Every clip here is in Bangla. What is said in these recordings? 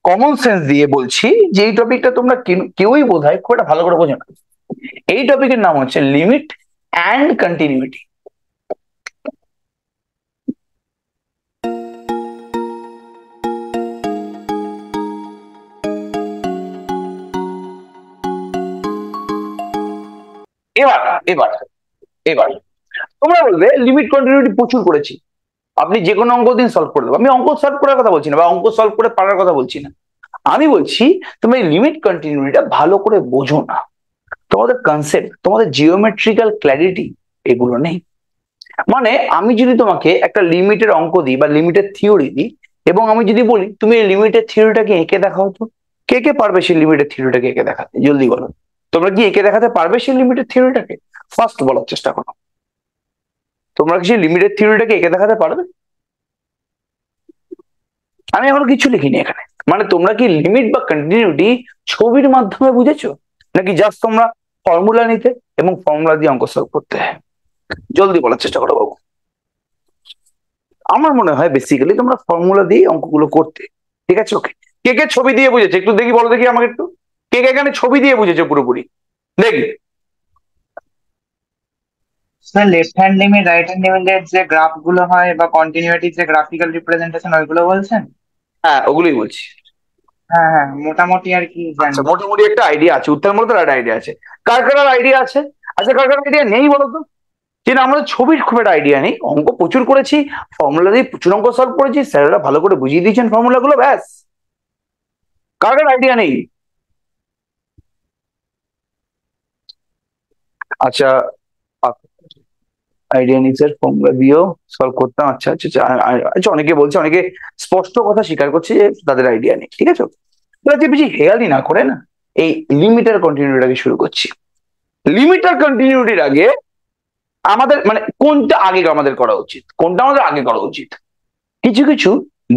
কমন সেন্স দিয়ে বলছি যে এই টপিকটা তোমরা কেউই বোধহয় খুব একটা ভালো করে বোঝো না। এই টপিকের নাম হচ্ছে লিমিট অ্যান্ড কন্টিনিউটি। এবার এবার এবার তোমরা বলবে লিমিট কন্টিনিউটি প্রচুর করেছি, আপনি যে কোনো অঙ্ক দিন সলভ করে দেবো। আমি অঙ্ক সলভ করার কথা বলছি না, বা অঙ্ক সলভ করে পারার কথা বলছি না। আমি বলছি তুমি লিমিট কন্টিনিউটিটা ভালো করে বোঝো না, তোমাদের কনসেপ্ট, তোমাদের জিওমেট্রিক্যাল ক্ল্যারিটি এগুলো নেই। মানে আমি যদি তোমাকে একটা লিমিটের অঙ্ক দিই বা লিমিটের থিওরি দিই, এবং আমি যদি বলি তুমি এই লিমিটের থিওরিটাকে এঁকে দেখাও, তো কে কে পারবে সেই লিমিটের থিওরিটাকে এঁকে দেখাতে? জলদি বলো, তোমরা কি এঁকে দেখাতে পারবে সেই লিমিটের থিওরিটাকে? ফার্স্ট বলার চেষ্টা করো, তোমরা কি সেই লিমিটের থিওরিটাকে এঁকে দেখাতে পারবে? আমি এখনো কিছু লিখিনি এখানে। মানে তোমরা কি লিমিট বা কন্টিনিউটি ছবির মাধ্যমে বুঝেছো, নাকি জাস্ট তোমরা ফর্মুলা নিতে এবং ফর্মুলা দিয়ে অঙ্ক সলভ করতে? জলদি বলার চেষ্টা করো বাবু। আমার মনে হয় বেসিক্যালি তোমরা ফর্মুলা দিয়ে অঙ্কগুলো করতে। ঠিক আছে, ওকে। কে কে ছবি দিয়ে বুঝেছে একটু দেখি, বলো দেখি আমাকে একটু, কে কে এখানে ছবি দিয়ে বুঝেছে পুরোপুরি দেখি। Sir left hand limit right hand লিমিটের যে গ্রাফ গুলো হয় বা কন্টিনিউইটির যে গ্রাফিক্যাল রিপ্রেজেন্টেশন ওইগুলো বলছেন? হ্যাঁ, ওগুলোই বলছি। হ্যাঁ হ্যাঁ, মোটামুটি আর কি আচ্ছা, জানি। মোটামুটি একটা আইডিয়া আছে, উত্তর মধ্যে একটা আইডিয়া আছে। কার কার আইডিয়া আছে? আচ্ছা, কার কার আইডিয়া নেই বলো তো? যে না, আমাদের ছবির খুব একটা আইডিয়া নেই, অঙ্ক প্রচুর করেছি, ফর্মুলা দিয়ে প্রচুর অঙ্ক সলভ করেছি, স্যারেরা ভালো করে বুঝিয়ে দিয়েছেন ফর্মুলা গুলো, ব্যাস। কার কার আইডিয়া নেই? আচ্ছা, আইডিয়া নেই স্যার, ফর্মুলা দিয়েও সলভ করতাম। আচ্ছা আচ্ছা আচ্ছা, আচ্ছা, অনেকে বলছে, অনেকে স্পষ্ট কথা স্বীকার করছে যে তাদের আইডিয়া নেই। ঠিক আছে, যে বেশি হেয়ালি না করে না, এই লিমিটার কন্টিনিউটিটাকে শুরু করছি। লিমিটার কন্টিনিউটির আগে আমাদের মানে কোনটা আগে আমাদের করা উচিত, কোনটা আমাদের আগে করা উচিত? কিছু কিছু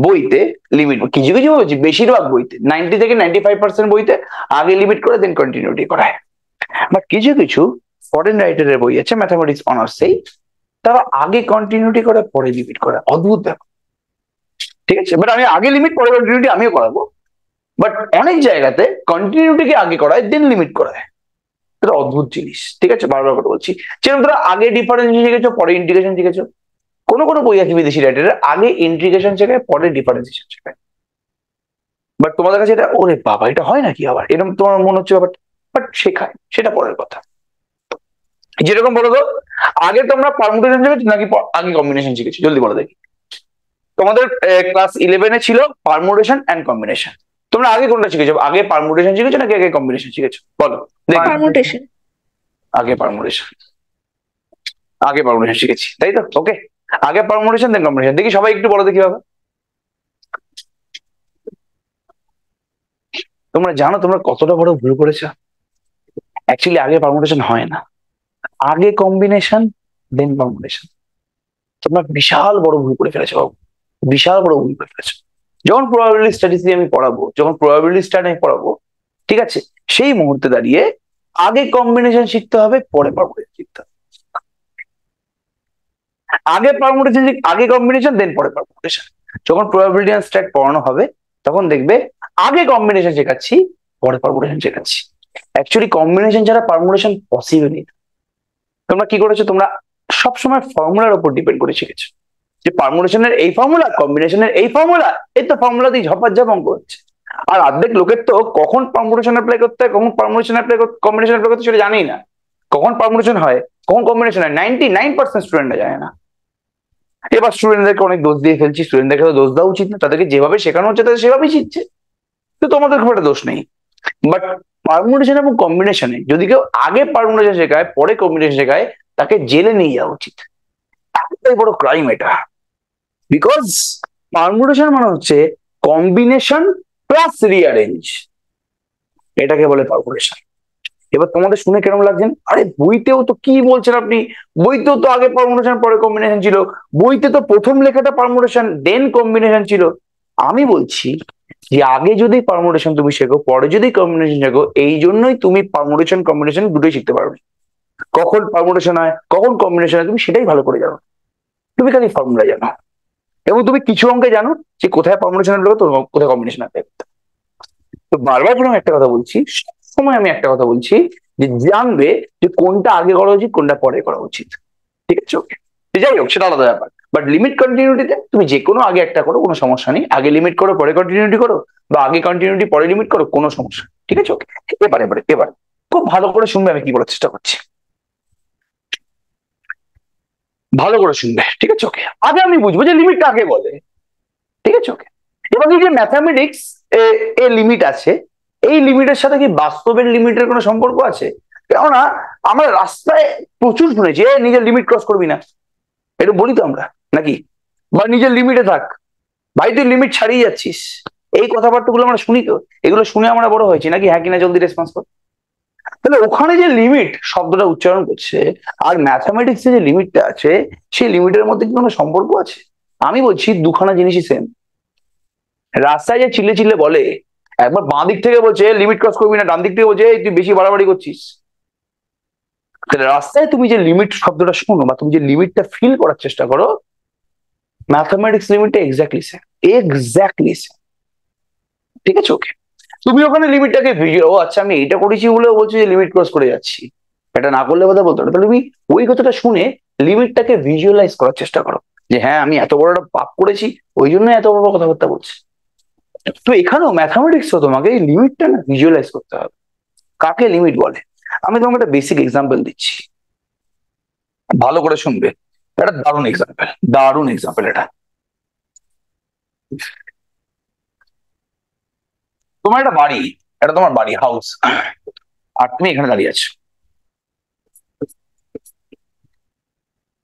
বইতে লিমিট, কিছু কিছু বলছি বেশিরভাগ বইতে 90 থেকে 95% বইতে আগে লিমিট করে দেন কন্টিনিউটি করায়। বাট কিছু কিছু ফরেন রাইটারের বই আছে ম্যাথামেটিক্স অনার্সেই, তারা আগে কন্টিনিউটি করে পরে লিমিট করে, অদ্ভুত ব্যাপার। ঠিক আছে, বাট আমি আগে লিমিট পরে কন্টিনিউটি আমিও করাবো। বাট অনেক জায়গাতে কন্টিনিউটিকে আগে করায় দেন লিমিট করায়, এটা অদ্ভুত জিনিস। ঠিক আছে, বারবার করে বলছি, যেরকম তোরা আগে ডিফারেন্স শিখেছো পরে ইন্টিগ্রেশন শিখেছো। কোনো কোনো বই আছে বিদেশি রাইটারের আগে ইন্টিগ্রেশন শেখায় পরে ডিফারেন্সিয়েশন শেখায়। বাট তোমাদের কাছে এটা, ওরে বাবা, এটা হয় নাকি আবার এরকম তোমার মনে হচ্ছে ব্যাপারটা? বাট শেখায়, সেটা পরের কথা। যেরকম বলো তো, আগে তোমরা পারমুটেশন শিখেছো নাকি আগে কম্বিনেশন শিখেছো? জলদি বলো দেখি। তোমাদের ক্লাস 11-এ ছিল পারমুটেশন এন্ড কম্বিনেশন, তোমরা আগে কোনটা শিখেছো? আগে পারমুটেশন শিখেছো নাকি আগে কম্বিনেশন শিখেছো? বলো দেখি। পারমুটেশন। আগে পারমুটেশন, আগে পারমুটেশন শিখেছি, তাই তো? ওকে, আগে পারমুটেশন দেন কম্বিনেশন। দেখি সবাই একটু বলো দেখি বাবা। তোমরা জানো তোমরা কতটা বড় ভুল করেছো? অ্যাকচুয়ালি আগে পারমুটেশন হয় না, আগে কম্বিনেশন দেন পারমুটেশন। তোমরা বিশাল বড় ভুল করে ফেলেছো বাবু, বিশাল বড় ভুল করে ফেলেছো। যখন প্রবাবিলিটি স্টাডিজ আমি পড়াবো, যখন প্রবাবিলিটি স্টাডি আমি পড়াবো, ঠিক আছে, সেই মুহূর্তে দাঁড়িয়ে আগে কম্বিনেশন শিখতে হবে পরে পারমুটেশন শিখতে হবে। আগে পারমুটেশন, আগে কম্বিনেশন দেন পরে পারমুটেশন। যখন প্রবাবিলিটি এন্ড স্ট্যাট পড়ানো হবে তখন দেখবে আগে কম্বিনেশন শেখাচ্ছি পরে পারমুটেশন শেখাচ্ছি। অ্যাকচুয়ালি কম্বিনেশন ছাড়া পারমুটেশন পসিবলই না। তোমরা কি করেছো, তোমরা সবসময় ফর্মুলার উপর ডিপেন্ড করে শিখেছো, যে পারমুটেশনের এই ফর্মুলা, কম্বিনেশনের এই ফর্মুলা, এই তো ফর্মুলা দিয়ে ঝপাঝপ অঙ্ক হচ্ছে। আর অর্ধেক লোকের তো কখন পারমুটেশন অ্যাপ্লাই করতে হয়, কখন পারমুটেশন অ্যাপ্লাই করতে, কম্বিনেশন অ্যাপ্লাই করতে সেটা জানেই না। কখন পারমুটেশন হয়, কখন কম্বিনেশন হয়, 99% স্টুডেন্টরা জানে না। এবার স্টুডেন্টদেরকে অনেক দোষ দিয়ে ফেলছি, স্টুডেন্টদেরকে তো দোষ দেওয়া উচিত না, তাদেরকে যেভাবে শেখানো হচ্ছে তাদের সেভাবেই শিখছে, তো তোমাদের খুব একটা দোষ নেই। বাট পারমুটেশন এবং কম্বিনেশনে যদি কেউ আগে পারমুটেশন শেখায় পরে কম্বিনেশন শেখায়, তাকে জেলে নিয়ে যাওয়া উচিত। এতটাই বড় ক্রাইম এটা। বিকজ পারমুটেশন মানে হচ্ছে কম্বিনেশন প্লাস রিঅ্যারেঞ্জ, এটাকে বলে পারমুটেশন। এবার তোমাদের শুনে কেমন লাগছেন? আরে বইতেও তো কি বলছেন আপনি, বইতেও তো আগে পারমুটেশন পরে কম্বিনেশন ছিল, বইতে তো প্রথম লেখাটা পারমুটেশন দেন কম্বিনেশন ছিল। আমি বলছি যে আগে যদি পারমুটেশন তুমি শেখো পরে যদি কম্বিনেশন শেখো, এই জন্যই তুমি পারমুটেশন কম্বিনেশন দুটোই শিখতে পারবে। কখন পারমুটেশন হয় কখন কম্বিনেশন হয় তুমি সেটাই ভালো করে জানো, তুমি খালি ফর্মুলা জানো, এবং তুমি কিছু অঙ্কে জানো যে কোথায় পারমুটেশন অ্যাপ্লাই করতে কোথায় কম্বিনেশন অ্যাপ্লাই করতে। তো বারবার করে আমি একটা কথা বলছি, সবসময় আমি একটা কথা বলছি, যে জানবে যে কোনটা আগে করা উচিত কোনটা পরে করা উচিত, ঠিক আছে? ওকে, যাই হোক সেটা আলাদা ব্যাপার। বাট লিমিট কন্টিনিউটিতে তুমি যে কোনো আগে একটা করো, কোনো সমস্যা নেই। আগে লিমিট করো পরে কন্টিনিউটি করো, বা আগে কন্টিনিউটি পরে লিমিট করো, কোনো সমস্যা নেই, ঠিক আছে? ওকে, এবার খুব ভালো করে শুনবে আমি কি বলার চেষ্টা করছি, ভালো করে শুনবে, ঠিক আছে? ওকে, আগে আমি বুঝবো যে লিমিট কাকে বলে, ঠিক আছে? ওকে, এবার এই যে ম্যাথামেটিক্স এ লিমিট আছে, এই লিমিটের সাথে কি বাস্তবের লিমিটের কোনো সম্পর্ক আছে? কেননা আমরা রাস্তায় প্রচুর শুনেছি নিজের লিমিট ক্রস করবি না, এটা বলি তো আমরা নাকি? বা নিজের লিমিটে থাক, ভাই তুই লিমিট ছাড়িয়ে যাচ্ছিস, এই কথাবার্তাগুলো আমরা শুনি তো, এগুলো শুনে আমরা বড় হয়েছি নাকি? হ্যাঁ কিনা জলদি রেসপন্স কর। তাহলে ওখানে যে লিমিট শব্দটা উচ্চারণ করছে আর ম্যাথামেটিক্সে যে লিমিটটা আছে, সেই লিমিটের মধ্যে কি কোনো সম্পর্ক আছে? আমি বলছি দুখানা জিনিসই সেম। রাস্তায় যে চিল্লে চিল্লে বলে, একবার বাঁ দিক থেকে বলছে লিমিট ক্রস করবি না, ডান দিক থেকে বলছে এই তুই বেশি বাড়াবাড়ি করছিস। তাহলে রাস্তায় তুমি যে লিমিট শব্দটা শোনো বা তুমি যে লিমিটটা ফিল করার চেষ্টা করো, ম্যাথামেটিক্স লিমিটটা এক্স্যাক্টলি সেম, এক্স্যাক্টলি সেম, ঠিক আছে? ওকে, তুমি ওখানে লিমিটটাকে ও আচ্ছা আমি এটা করেছি বলেও বলছো যে লিমিট ক্রস করে যাচ্ছি, এটা না করলে কথা বলতো না। তাহলে তুমি ওই কথাটা শুনে লিমিটটাকে ভিজুয়ালাইজ করার চেষ্টা করো, যে হ্যাঁ আমি এত বড় একটা পাপ করেছি, ওই জন্য এত বড় কথাবার্তা বলছি। তো এখানেও ম্যাথামেটিক্স তোমাকে এই লিমিটটা না ভিজুয়ালাইজ করতে হবে, কাকে লিমিট বলে। আমি তোমাকে একটা বেসিক এক্সাম্পল দিচ্ছি, ভালো করে শুনবে, এটা দারুণ এক্সাম্পল, দারুণ এক্সাম্পল এটা। তোমার একটা বাড়ি, এটা তোমার বাড়ি হাউস, আর তুমি এখানে দাঁড়িয়ে আছো,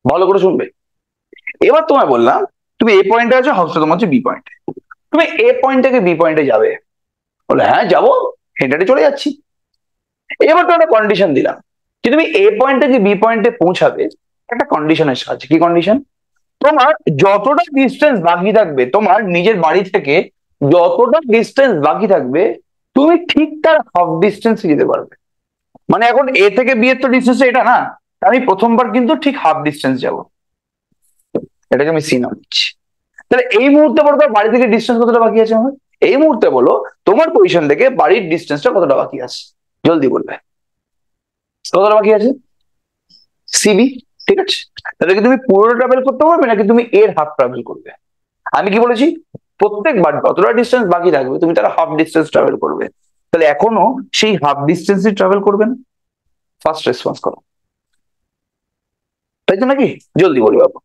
ভালো করে শুনবে। এবার তোমায় বললাম তুমি এ পয়েন্টে আছো, হাউসটা তোমার হচ্ছে বি পয়েন্টে, তুমি এ পয়েন্ট থেকে বি পয়েন্টে যাবে, বলে হ্যাঁ যাবো, হেঁটে হেঁটে চলে যাচ্ছি। এবার তো একটা কন্ডিশন দিলাম যে তুমি এ পয়েন্ট থেকে বি পয়েন্টে পৌঁছাবে একটা কন্ডিশনের সাহায্যে। কি কন্ডিশন? তোমার যতটা ডিস্টেন্স বাকি থাকবে, তোমার নিজের বাড়ি থেকে যতটা ডিস্টেন্স বাকি থাকবে, তুমি ঠিক তার হাফ ডিস্টেন্স যেতে পারবে। মানে এখন এ থেকে বি এর তো ডিস্টেন্স এটা না, আমি প্রথমবার কিন্তু ঠিক হাফ ডিস্টেন্স যাব, এটাকে আমি সি নাম দিচ্ছি। তাহলে এই মুহূর্তে বলো তোমার বাড়ি থেকে ডিস্টেন্স কতটা বাকি আছে আমার? এই মুহূর্তে বলো তোমার পজিশন থেকে বাড়ির ডিস্টেন্সটা কতটা বাকি আছে, জলদি বলবে কতটা বাকি আছে? সিবি, ঠিক আছে? তাহলে কি তুমি পুরোটা ট্রাভেল করতে পারবে নাকি তুমি এর হাফ ট্রাভেল করবে? আমি কি বলেছি? প্রত্যেকবার যতটা ডিস্টেন্স বাকি থাকবে তুমি তার হাফ ডিস্টেন্স ট্রাভেল করবে। তাহলে এখনো সেই হাফ ডিস্টেন্সই ট্রাভেল করবে না? ফার্স্ট রেসপন্স করো, তাই তো নাকি? জলদি বলি বাবু,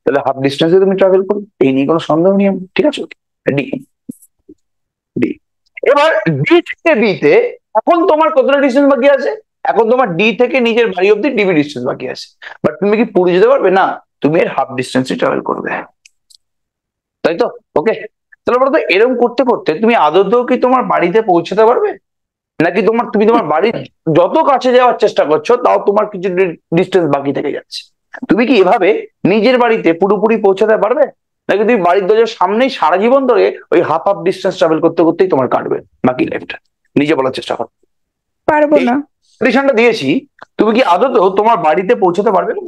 তাহলে হাফ ডিস্টেন্সে তুমি ট্রাভেল করবে, এই নিয়ে কোনো সন্দেহ নেই, ঠিক আছে? D, D. এবার ডি থেকে বি তে এখন তোমার কতটা ডিস্টেন্স বাকি আছে? এখন তোমার ডি থেকে নিজের বাড়ি অব্দি ডিবি ডিস্টেন্স বাকি আছে, বাট তুমি কি পুরো যেতে পারবে না? তুমি এর হাফ ডিস্টেন্সই ট্রাভেল করবে, তাই তো? ওকে, তাহলে বলতো এরকম করতে করতে তুমি আদতেও কি তোমার বাড়িতে পৌঁছাতে পারবে, নাকি তুমি তোমার বাড়ির যত কাছে যাওয়ার চেষ্টা করছো তাও তোমার কিছু ডিস্টেন্স বাকি থেকে যাচ্ছে? তুমি কি এভাবে নিজের বাড়িতে পুরোপুরি পৌঁছাতে পারবে, নাকি তুমি বাড়ির দরজার সামনেই সারা জীবন ধরে ওই হাফ হাফ ডিস্টেন্স ট্রাভেল করতে করতেই তোমার কাটবে বাকি লাইফটা? নিজে বলার চেষ্টা করো। পারবো এই না। কন্ডিশনটা দিয়েছি, তুমি কি আদতেও তোমার বাড়িতে পৌঁছাতে পারবে না?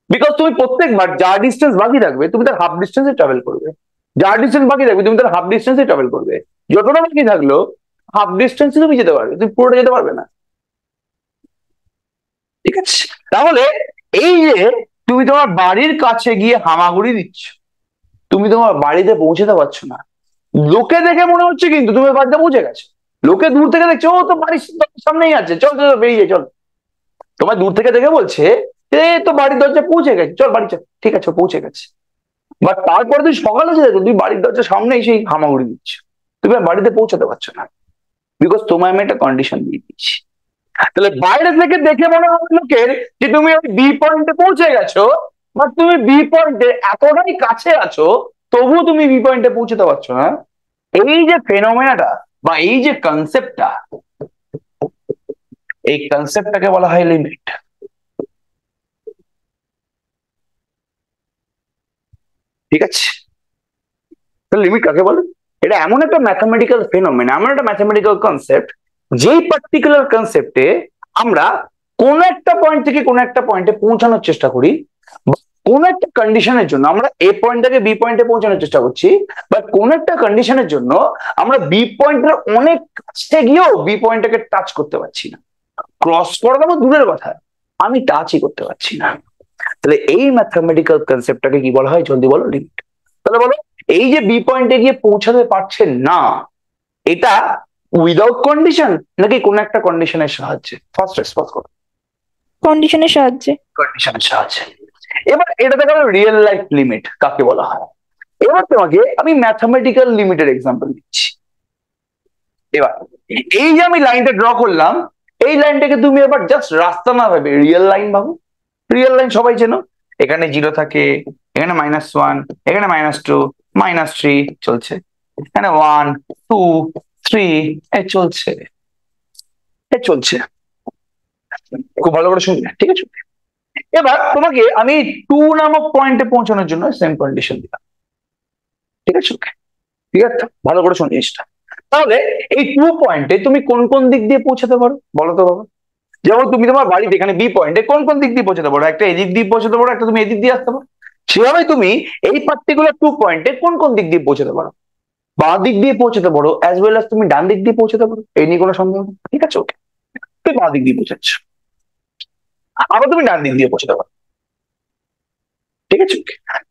বিকজ তুমি প্রত্যেকবার যা ডিস্টেন্স বাকি থাকবে তুমি তার হাফ ডিস্টেন্সে ট্রাভেল করবে, যা ডিস্টেন্স বাকি থাকবে তুমি তার হাফ ডিস্টেন্সে ট্রাভেল করবে, যতটা বাকি থাকলো হাফ ডিস্টেন্সে তুমি যেতে পারবে, তুমি পুরোটা যেতে পারবে না, ঠিক আছে? তাহলে এই যে তুমি তোমার বাড়ির কাছে গিয়ে হামাগুড়ি দিচ্ছ, তুমি তোমার বাড়িতে পৌঁছতে পারছো না, লোকে দেখে মনে হচ্ছে কিন্তু তুমি বাড়িতে পৌঁছে গেছো, লোকে দূর থেকে দেখছে ও তো বাড়ির সামনেই আছে, চল চল বেরিয়ে চল, তোমার দূর থেকে দেখে বলছে এ তো বাড়ির দরজা পৌঁছে গেছে, চল বাড়ি চল, ঠিক আছে পৌঁছে গেছে। বাট তারপরে তুমি সকালে যে দেখো তুমি বাড়ির দরজার সামনেই সেই হামাগুড়ি দিচ্ছ, তুমি আর বাড়িতে পৌঁছাতে পারছো না, বিকজ তোমায় আমি একটা কন্ডিশন দিয়ে দিচ্ছি। তাহলে বাইরে থেকে দেখে মনে হবে লোকের যে তুমি ওই বি পয়েন্টে পৌঁছে গেছো, বাট তুমি বি পয়েন্টে এতটাই কাছে আছো তবুও তুমি বি পয়েন্টে পৌঁছতে পারছো না। এই যে ফেনোমেনাটা বা এই যে কনসেপ্টটা, এই কনসেপ্টটাকে বলা হয় লিমিট, ঠিক আছে? লিমিট কাকে বলে? এটা এমন একটা ম্যাথামেটিক্যাল ফেনোমেনা, এমন একটা ম্যাথামেটিক্যাল কনসেপ্ট, যেই পার্টিকুলার কনসেপ্টে আমরা কোন একটা পয়েন্ট থেকে কোন একটা পয়েন্টে পৌঁছানোর চেষ্টা করি, কোন একটা কন্ডিশনের জন্য আমরা এ পয়েন্ট থেকে বি পয়েন্টে পৌঁছানোর চেষ্টা করছি, বাট কোন একটা কন্ডিশনের জন্য আমরা বি পয়েন্টের অনেক কাছে গিয়েও বি পয়েন্টটাকে টাচ করতে পারছি না। ক্রস করা দেবো দূরের কথা, আমি টাচই করতে পারছি না। তাহলে এই ম্যাথামেটিক্যাল কনসেপ্টটাকে কি বলা হয়, জলদি বলো। লিমিট। তাহলে বলো, এই যে বি পয়েন্টে গিয়ে পৌঁছাতে পারছেন না, এটা উইদাউট কন্ডিশন নাকি কোন একটা কন্ডিশনের সাহায্যে? ফার্স্ট রেসপন্স করো। কন্ডিশনের সাহায্যে। কন্ডিশনের সাহায্যে। এবার এটা দেখা গেল রিয়েল লাইফ লিমিট কাকে বলা হয়। এবার তোমাকে আমি ম্যাথামেটিক্যাল লিমিটের এক্সাম্পল দিচ্ছি। এবার এই যে আমি লাইনটা ড্র করলাম, এই লাইনটাকে তুমি এবার জাস্ট রাস্তা না ভাবে রিয়েল লাইন ভাবো। রিয়েল লাইন সবাই চেনো, এখানে 0 থাকে, এখানে -1, এখানে -2, -3 চলছে, এখানে 1 2 3 এ চলছে, এ চলছে। খুব ভালো করে শুনবে, ঠিক আছে? এবার তোমাকে আমি 2 নামক পয়েন্টে পৌঁছানোর জন্য সেম কন্ডিশন দিলাম, ঠিক আছে? ঠিক আছে, ভালো করে শুন জিনিসটা। তাহলে এই 2 পয়েন্টে তুমি কোন কোন দিক দিয়ে পৌঁছাতে পারো বলো তো বাবা? যেমন তুমি তোমার বাড়িতে এখানে বি পয়েন্টে কোন কোন দিক দিয়ে পৌঁছাতে পারো? একটা এদিক দিয়ে পৌঁছাতে পারো, একটা তুমি এদিক দিয়ে আসতে পারো। সেভাবে তুমি এই পার্টিকুলার 2 পয়েন্টে কোন কোন দিক দিয়ে পৌঁছাতে পারো? বাঁ দিক দিয়ে পৌঁছাতে পারো, অ্যাজ ওয়েল অ্যাজ তুমি ডান দিক দিয়ে পৌঁছাতে পারো, এই নিয়ে কোনো সন্দেহ নেই, ঠিক আছে? ওকে, তুমি বাঁ দিক দিয়ে পৌঁছাচ্ছ, আবার তুমি ডান দিক দিয়ে পৌঁছাতে পারো, ঠিক আছে?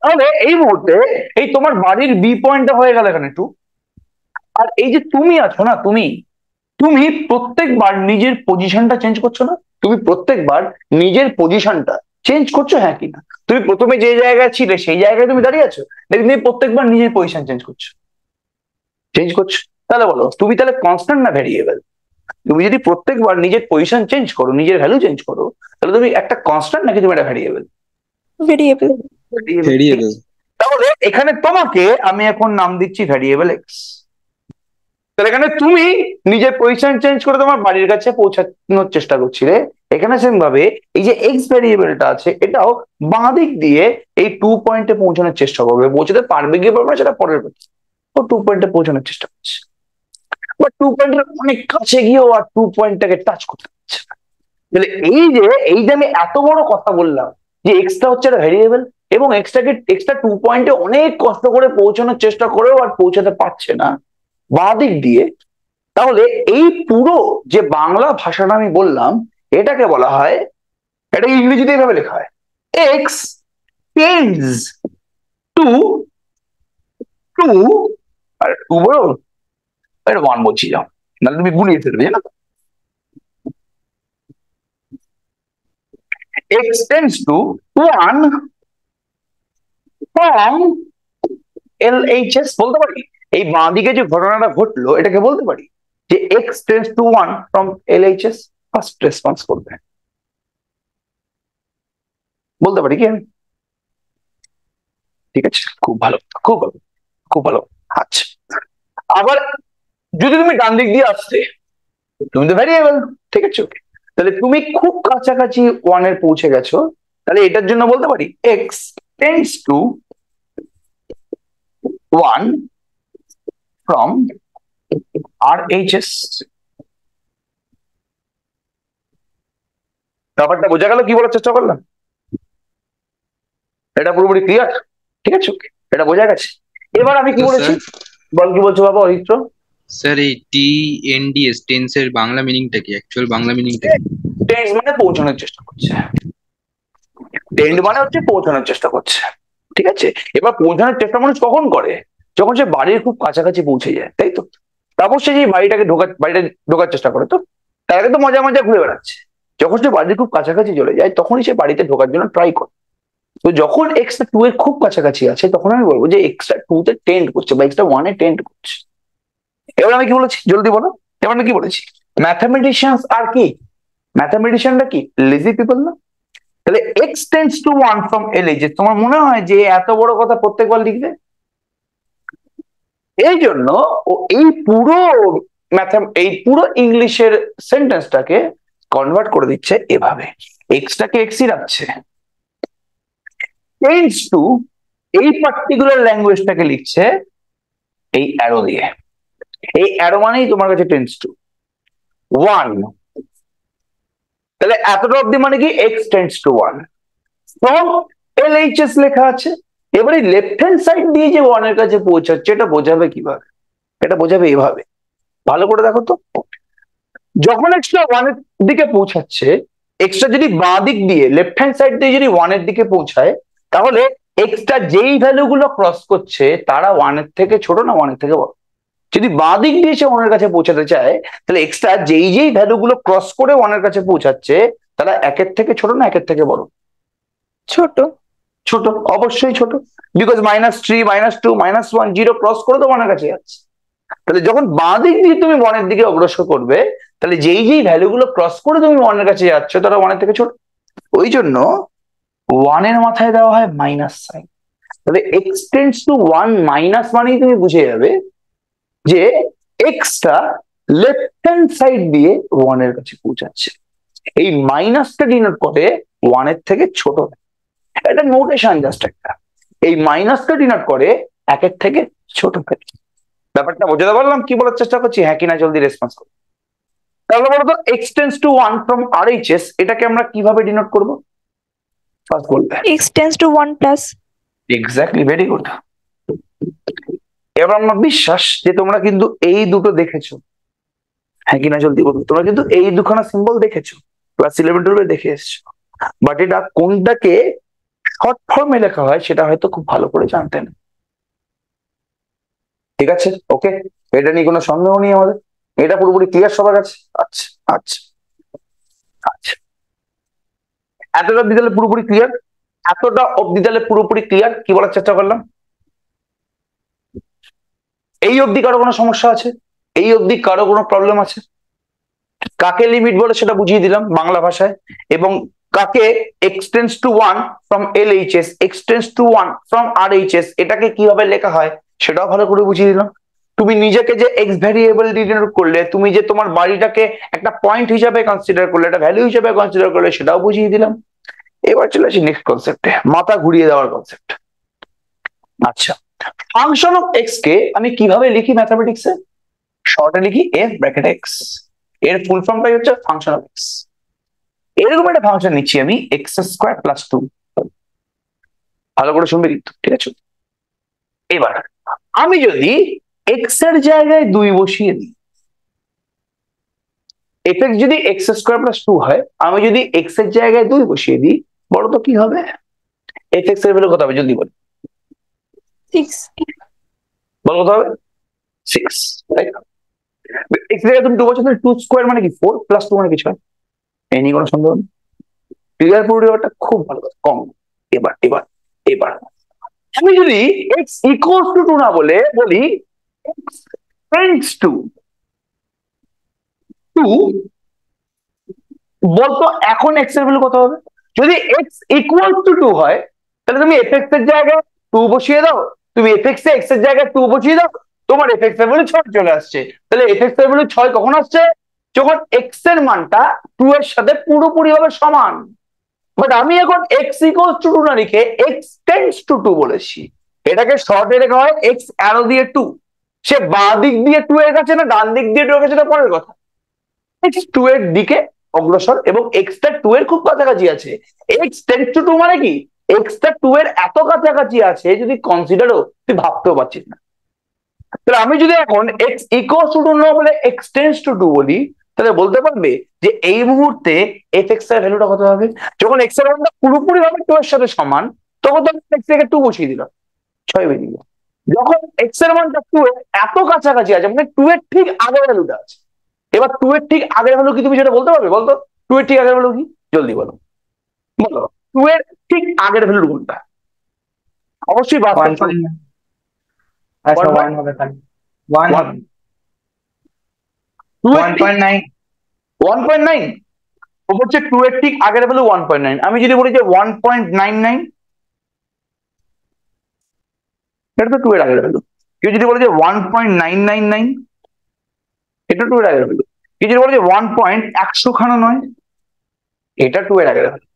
তাহলে এই মুহূর্তে এই তোমার বাড়ির বি পয়েন্টটা হয়ে গেল এখানে 2, আর এই যে তুমি আছো না, তুমি তুমি প্রত্যেকবার নিজের পজিশনটা চেঞ্জ করছো না? তুমি প্রত্যেকবার নিজের পজিশনটা চেঞ্জ করছো, হ্যাঁ কি না? তুমি প্রথমে যে জায়গায় ছিলে সেই জায়গায় তুমি দাঁড়িয়ে আছো, দেখি তুমি প্রত্যেকবার নিজের পজিশন চেঞ্জ করছো, চেঞ্জ করছো। তাহলে বলো, তুমি তাহলে কনস্ট্যান্ট না ভেরিয়েবল? তুমি যদি প্রত্যেকবার নিজের পজিশন চেঞ্জ করো, নিজের ভ্যালু চেঞ্জ করো, তাহলে তুমি একটা কনস্ট্যান্ট নাকি তুমি একটা ভেরিয়েবল? ভেরিয়েবল। ভেরিয়েবল। তাহলে এখানে তোমাকে আমি এখন নাম দিচ্ছি ভ্যারিয়েবল এক্স। তাহলে এখানে তুমি নিজের পজিশন চেঞ্জ করে তোমার বাড়ির কাছে পৌঁছানোর চেষ্টা করছিলে, এখানে সেম ভাবে এই যে এক্স ভ্যারিয়েবলটা আছে এটাও বাঁ দিক দিয়ে এই 2 পয়েন্টে পৌঁছানোর চেষ্টা করবে। পৌঁছাতে পারবে কি পারবে না সেটা পরের কথা, ও 2 পয়েন্টে পৌঁছানোর চেষ্টা করছে, বাট 2 পয়েন্টের অনেক কাছে গিয়েও আর 2 পয়েন্টটাকে টাচ করতে পারছে না। তাহলে এই যে আমি এত বড় কথা বললাম যে এক্সটা হচ্ছে একটা ভ্যারিয়েবল, এবং এক্সটা 2 পয়েন্টে অনেক কষ্ট করে পৌঁছানোর চেষ্টা করেও আর পৌঁছাতে পারছে না বাঁ দিক দিয়ে, তাহলে এই পুরো যে বাংলা ভাষাটা আমি বললাম এটাকে বলা হয়, এটা ইংরেজিতে এইভাবে লেখা হয়, এক্স টেন্ডস টু টু, আর 2 বলো, এটা 1 বলছি, যাও নাহলে তুমি গুলিয়ে ফেলবে, জানো? X tends to 1 from LHS বলতে পারি। এই বাঁ দিকে যে ঘটনাটা ঘটলো এটাকে বলতে পারি যে x tends to 1 from LHS। First response করবে, বলতে পারি কি আমি? ঠিক আছে, খুব ভালো, খুব ভালো, খুব ভালো। আচ্ছা, আবার যদি তুমি ডান দিক দিয়ে আসতে, তুমি তো ভ্যারিয়েবল, ঠিক আছে? ওকে, তাহলে তুমি খুব কাছাকাছি 1 এর পৌঁছে গেছো, তাহলে এটার জন্য বলতে পারি x tends to 1 from RHS। ব্যাপারটা বোঝা গেল কি বলার চেষ্টা করলাম? এটা পুরোপুরি ক্লিয়ার, ঠিক আছে? ওকে, এটা বোঝা গেছে। এবার আমি কি বলেছি, বল কি বলছো বাবা অরিত্র? স্যার এই TNDS টেন্সের বাংলা মিনিংটা কি, অ্যাকচুয়াল বাংলা মিনিংটা কি? টেন্ড মানে পৌঁছানোর চেষ্টা করছে, টেন্ড মানে হচ্ছে পৌঁছানোর চেষ্টা করছে, ঠিক আছে? এবার পৌঁছানোর চেষ্টা মানুষ কখন করে? যখন সে বাড়ির খুব কাছাকাছি পৌঁছে যায়, তাই তো? তারপর সে যে বাড়িটা ঢোকার চেষ্টা করে, তো তার আগে তো মজা মজা ঘুরে বেড়াচ্ছে। যখন সে বাড়ির খুব কাছাকাছি চলে যায় তখনই সে বাড়িতে ঢোকার জন্য ট্রাই করে। তো যখন এক্সটা 2 এর খুব কাছাকাছি আছে তখন আমি বলবো যে এক্সটা 2 তে টেন্ড করছে বা এক্সটা 1 এ টেন্ড করছে। এবার আমি কি বলেছি জলদি বলো? এবার আমি কি বলেছি? ম্যাথামেটিশিয়ানস আর কি, ম্যাথামেটিশিয়ানরা কি লেজি পিপল না? তাহলে x tends to 1 from LHS, তোমার মনে হয় যে এত বড় কথা প্রত্যেকবার লিখবে? এই জন্য ও এই পুরো ইংলিশের সেন্টেন্সটাকে কনভার্ট করে দিচ্ছে এভাবে, এক্সটাকে এক্সই রাখছে, টেন্ডস টু এই পার্টিকুলার ল্যাঙ্গুয়েজটাকে লিখছে এই অ্যারো দিয়ে। এই অ্যারো মানেই তোমার কাছে টেন্ডস টু 1, তাহলে এতটা অব্দি মানে কি x tends to 1 from LHS লেখা আছে। এবারে লেফট হ্যান্ড সাইড দিয়ে যে 1 এর কাছে পৌঁছাচ্ছে এটা বোঝাবে কিভাবে? এটা বোঝাবে এভাবে, ভালো করে দেখো তো। যখন এক্সট্রা 1 এর দিকে পৌঁছাচ্ছে, এক্সট্রা যদি বাঁ দিক দিয়ে লেফট হ্যান্ড সাইড দিয়ে যদি 1 এর দিকে পৌঁছায়, তাহলে এক্সট্রা যেই ভ্যালু গুলো ক্রস করছে তারা 1 এর থেকে ছোট না 1 এর থেকে বড়? যদি বাঁ দিক দিয়ে সে 1 এর কাছে পৌঁছাতে চায়, তাহলে এক্সট্রা যেই যেই ভ্যালু গুলো ক্রস করে 1 এর কাছে পৌঁছাচ্ছে তারা 1 এর থেকে ছোট না 1 এর থেকে বড়? ছোট। ছোট, অবশ্যই ছোট। বিকজ -3, -2, -1, 0 ক্রস করে তো 1 এর কাছে যাচ্ছে। তাহলে যখন বাঁ দিক দিয়ে তুমি 1 এর দিকে অগ্রসর করবে, তাহলে যেই যেই ভ্যালু গুলো ক্রস করে তুমি 1 এর কাছে যাচ্ছ তারা 1 এর থেকে ছোট। ওই জন্য 1 এর মাথায় দেওয়া হয় মাইনাস সাইন। তাহলে x টেন্ডস টু 1 মাইনাস মানেই তুমি বুঝে যাবে যে এক্সটা লেফট হ্যান্ড সাইড দিয়ে 1 এর কাছে পৌঁছাচ্ছে। এই মাইনাসটা ডিনোট করে 1 এর থেকে ছোট। এটা নোটেশন জাস্ট একটা। এই মাইনাসটা ডিনোট করে 1 এর থেকে ছোট। ব্যাপারটা বোঝাতে পারলাম কি বলার চেষ্টা করছি? হ্যাঁ কিনা জলদি রেসপন্স করো। তাহলে বলতো x tends two 1 from RHS এটাকে আমরা কিভাবে ডিনোট করব? ফার্স্ট বলবে x tends to 1 plus exactly, very good. এবার আমার বিশ্বাস যে তোমরা কিন্তু এই দুটো দেখেছো, হ্যাঁ কিনা জলদি বলবো। তোমরা কিন্তু এই দুখানা সিম্বল দেখেছো, ক্লাস 11-12 দেখে এসছো, বাট এটা কোনটাকে শর্ট ফর্মে লেখা হয় সেটা হয়তো খুব ভালো করে জানতে না। ঠিক আছে, ওকে, এটা নিয়ে কোনো সন্দেহ নেই আমাদের, এটা পুরোপুরি ক্লিয়ার সবার কাছে? আচ্ছা আচ্ছা আচ্ছা, এতটা অব্দি তাহলে পুরোপুরি ক্লিয়ার? এতটা অব্দি তাহলে পুরোপুরি ক্লিয়ার? কি বলার চেষ্টা করলাম? এই অবধি কারো কোনো সমস্যা আছে? এই অবধি কারো কোনো প্রবলেম আছে? কাকে লিমিট বলে সেটা বুঝিয়ে দিলাম বাংলা ভাষায়, এবং কাকে x tends two 1 from LHS, x tends two 1 from RHS এটাকে কিভাবে লেখা হয় সেটাও ভালো করে বুঝিয়ে দিলাম। তুমি নিজেকে যে x ভ্যারিয়েবল ডিনোট করলে, তুমি যে তোমার বাড়িটাকে একটা পয়েন্ট হিসাবে কনসিডার করলে, একটা ভ্যালু হিসাবে কনসিডার করলে সেটাও বুঝিয়ে দিলাম। এবার চলে আসি নেক্সট কনসেপ্টে, মাথা ঘুরিয়ে দেওয়ার কনসেপ্ট। আচ্ছা, ফাংশন অফ x কে আমি কিভাবে লিখি ম্যাথমেটিক্সে? শর্টে লিখি f ব্র্যাকেট x। এর ফুল ফর্মটাই হচ্ছে ফাংশন অফ x। এরকম একটা ফাংশন নিচ্ছি আমি x² + 2। ভালো করে শুনবে কিন্তু, ঠিক আছে? এবার আমি যদি x এর জায়গায় 2 বসিয়ে দিই, f(x) যদি x² + 2 হয়, আমি যদি x এর জায়গায় 2 বসিয়ে দিই, বলো তো কি হবে? f(x) এর ভ্যালু কত হবে জলদি বলো? 6 বলো কত হবে? 6, রাইট? x এর জায়গায় তুমি 2 বসালে 2² মানে কি 4 + 2 মানে কি 6। এই নিয়ে কোনো সন্দেহ নেই, ক্লিয়ার পুরো ব্যাপারটা খুব ভালো কথা, কম। এবার এবার এবার আমি যদি x ইকুয়ালস টু 2 না বলে বলি x টেন্ডস টু 2, বলতো এখন x এর ভ্যালু কত হবে? যদি x ইকুয়ালস টু 2 হয়, তাহলে তুমি f(x) এর জায়গায় 2 বসিয়ে দাও, তুমি f(x) এ x এর জায়গায় 2 বসিয়ে দাও, তোমার f(x) এর ভ্যালু 6 চলে আসছে। তাহলে f(x) এর ভ্যালু 6 কখন আসছে? যখন x এর মানটা 2 এর সাথে পুরোপুরি ভাবে সমান। বাট আমি এখন x ইকুয়ালস টু 2 না লিখে x টেন্ডস টু 2 বলেছি। এটাকে শর্টে লেখা হয় x অ্যারো দিয়ে 2। সে বাঁ দিক দিয়ে 2 এর কাছে না ডান দিক দিয়ে 2 এর কাছে, এটা পরের কথা। x 2 এর দিকে অগ্রসর এবং x টা 2 এর খুব কাছাকাছি আছে। x টেন্ডস টু 2 মানে কি? x টা 2 এর এত কাছাকাছি আছে যদি কনসিডারও তুই ভাবতেও পারছিস না। তাহলে আমি যদি এখন x ইকুয়ালস টু 2 না বলে x টেন্ডস টু 2 বলি, তাহলে বলতে পারবে যে এই মুহূর্তে f(x) এর ভ্যালুটা কত হবে? যখন x এর মানটা পুরোপুরি ভাবে 2 এর সাথে সমান, তখন তো x থেকে 2 বসিয়ে দিলাম, 6 বেরিয়ে গেল। যখন x এর মানটা 2 এর এত কাছাকাছি আছে, মানে 2 এর ঠিক আগের ভ্যালুটা আছে। এবার 2 এর ঠিক আগের ভ্যালু কি তুমি সেটা বলতে পারবে? বলতো 2 এর ঠিক আগের ভ্যালু কি, জলদি বলো বলো। 2 এর ঠিক আগের ভ্যালু কোনটা? অবশ্যই বাস্তব 1.9। আচ্ছা 1 হবে তাহলে 1 হবে। 1.9 1.9 হচ্ছে 2 এর ঠিক আগের ভ্যালু 1.9। আমি যদি বলি যে 1.99, এটা তো 2 এর আগের ভ্যালু। কেউ যদি বলে যে 1.999, এটা 2 এর আগের ভ্যালু। কেউ যদি বলে যে 1.100 এটা 2 এর আগের ভ্যালু।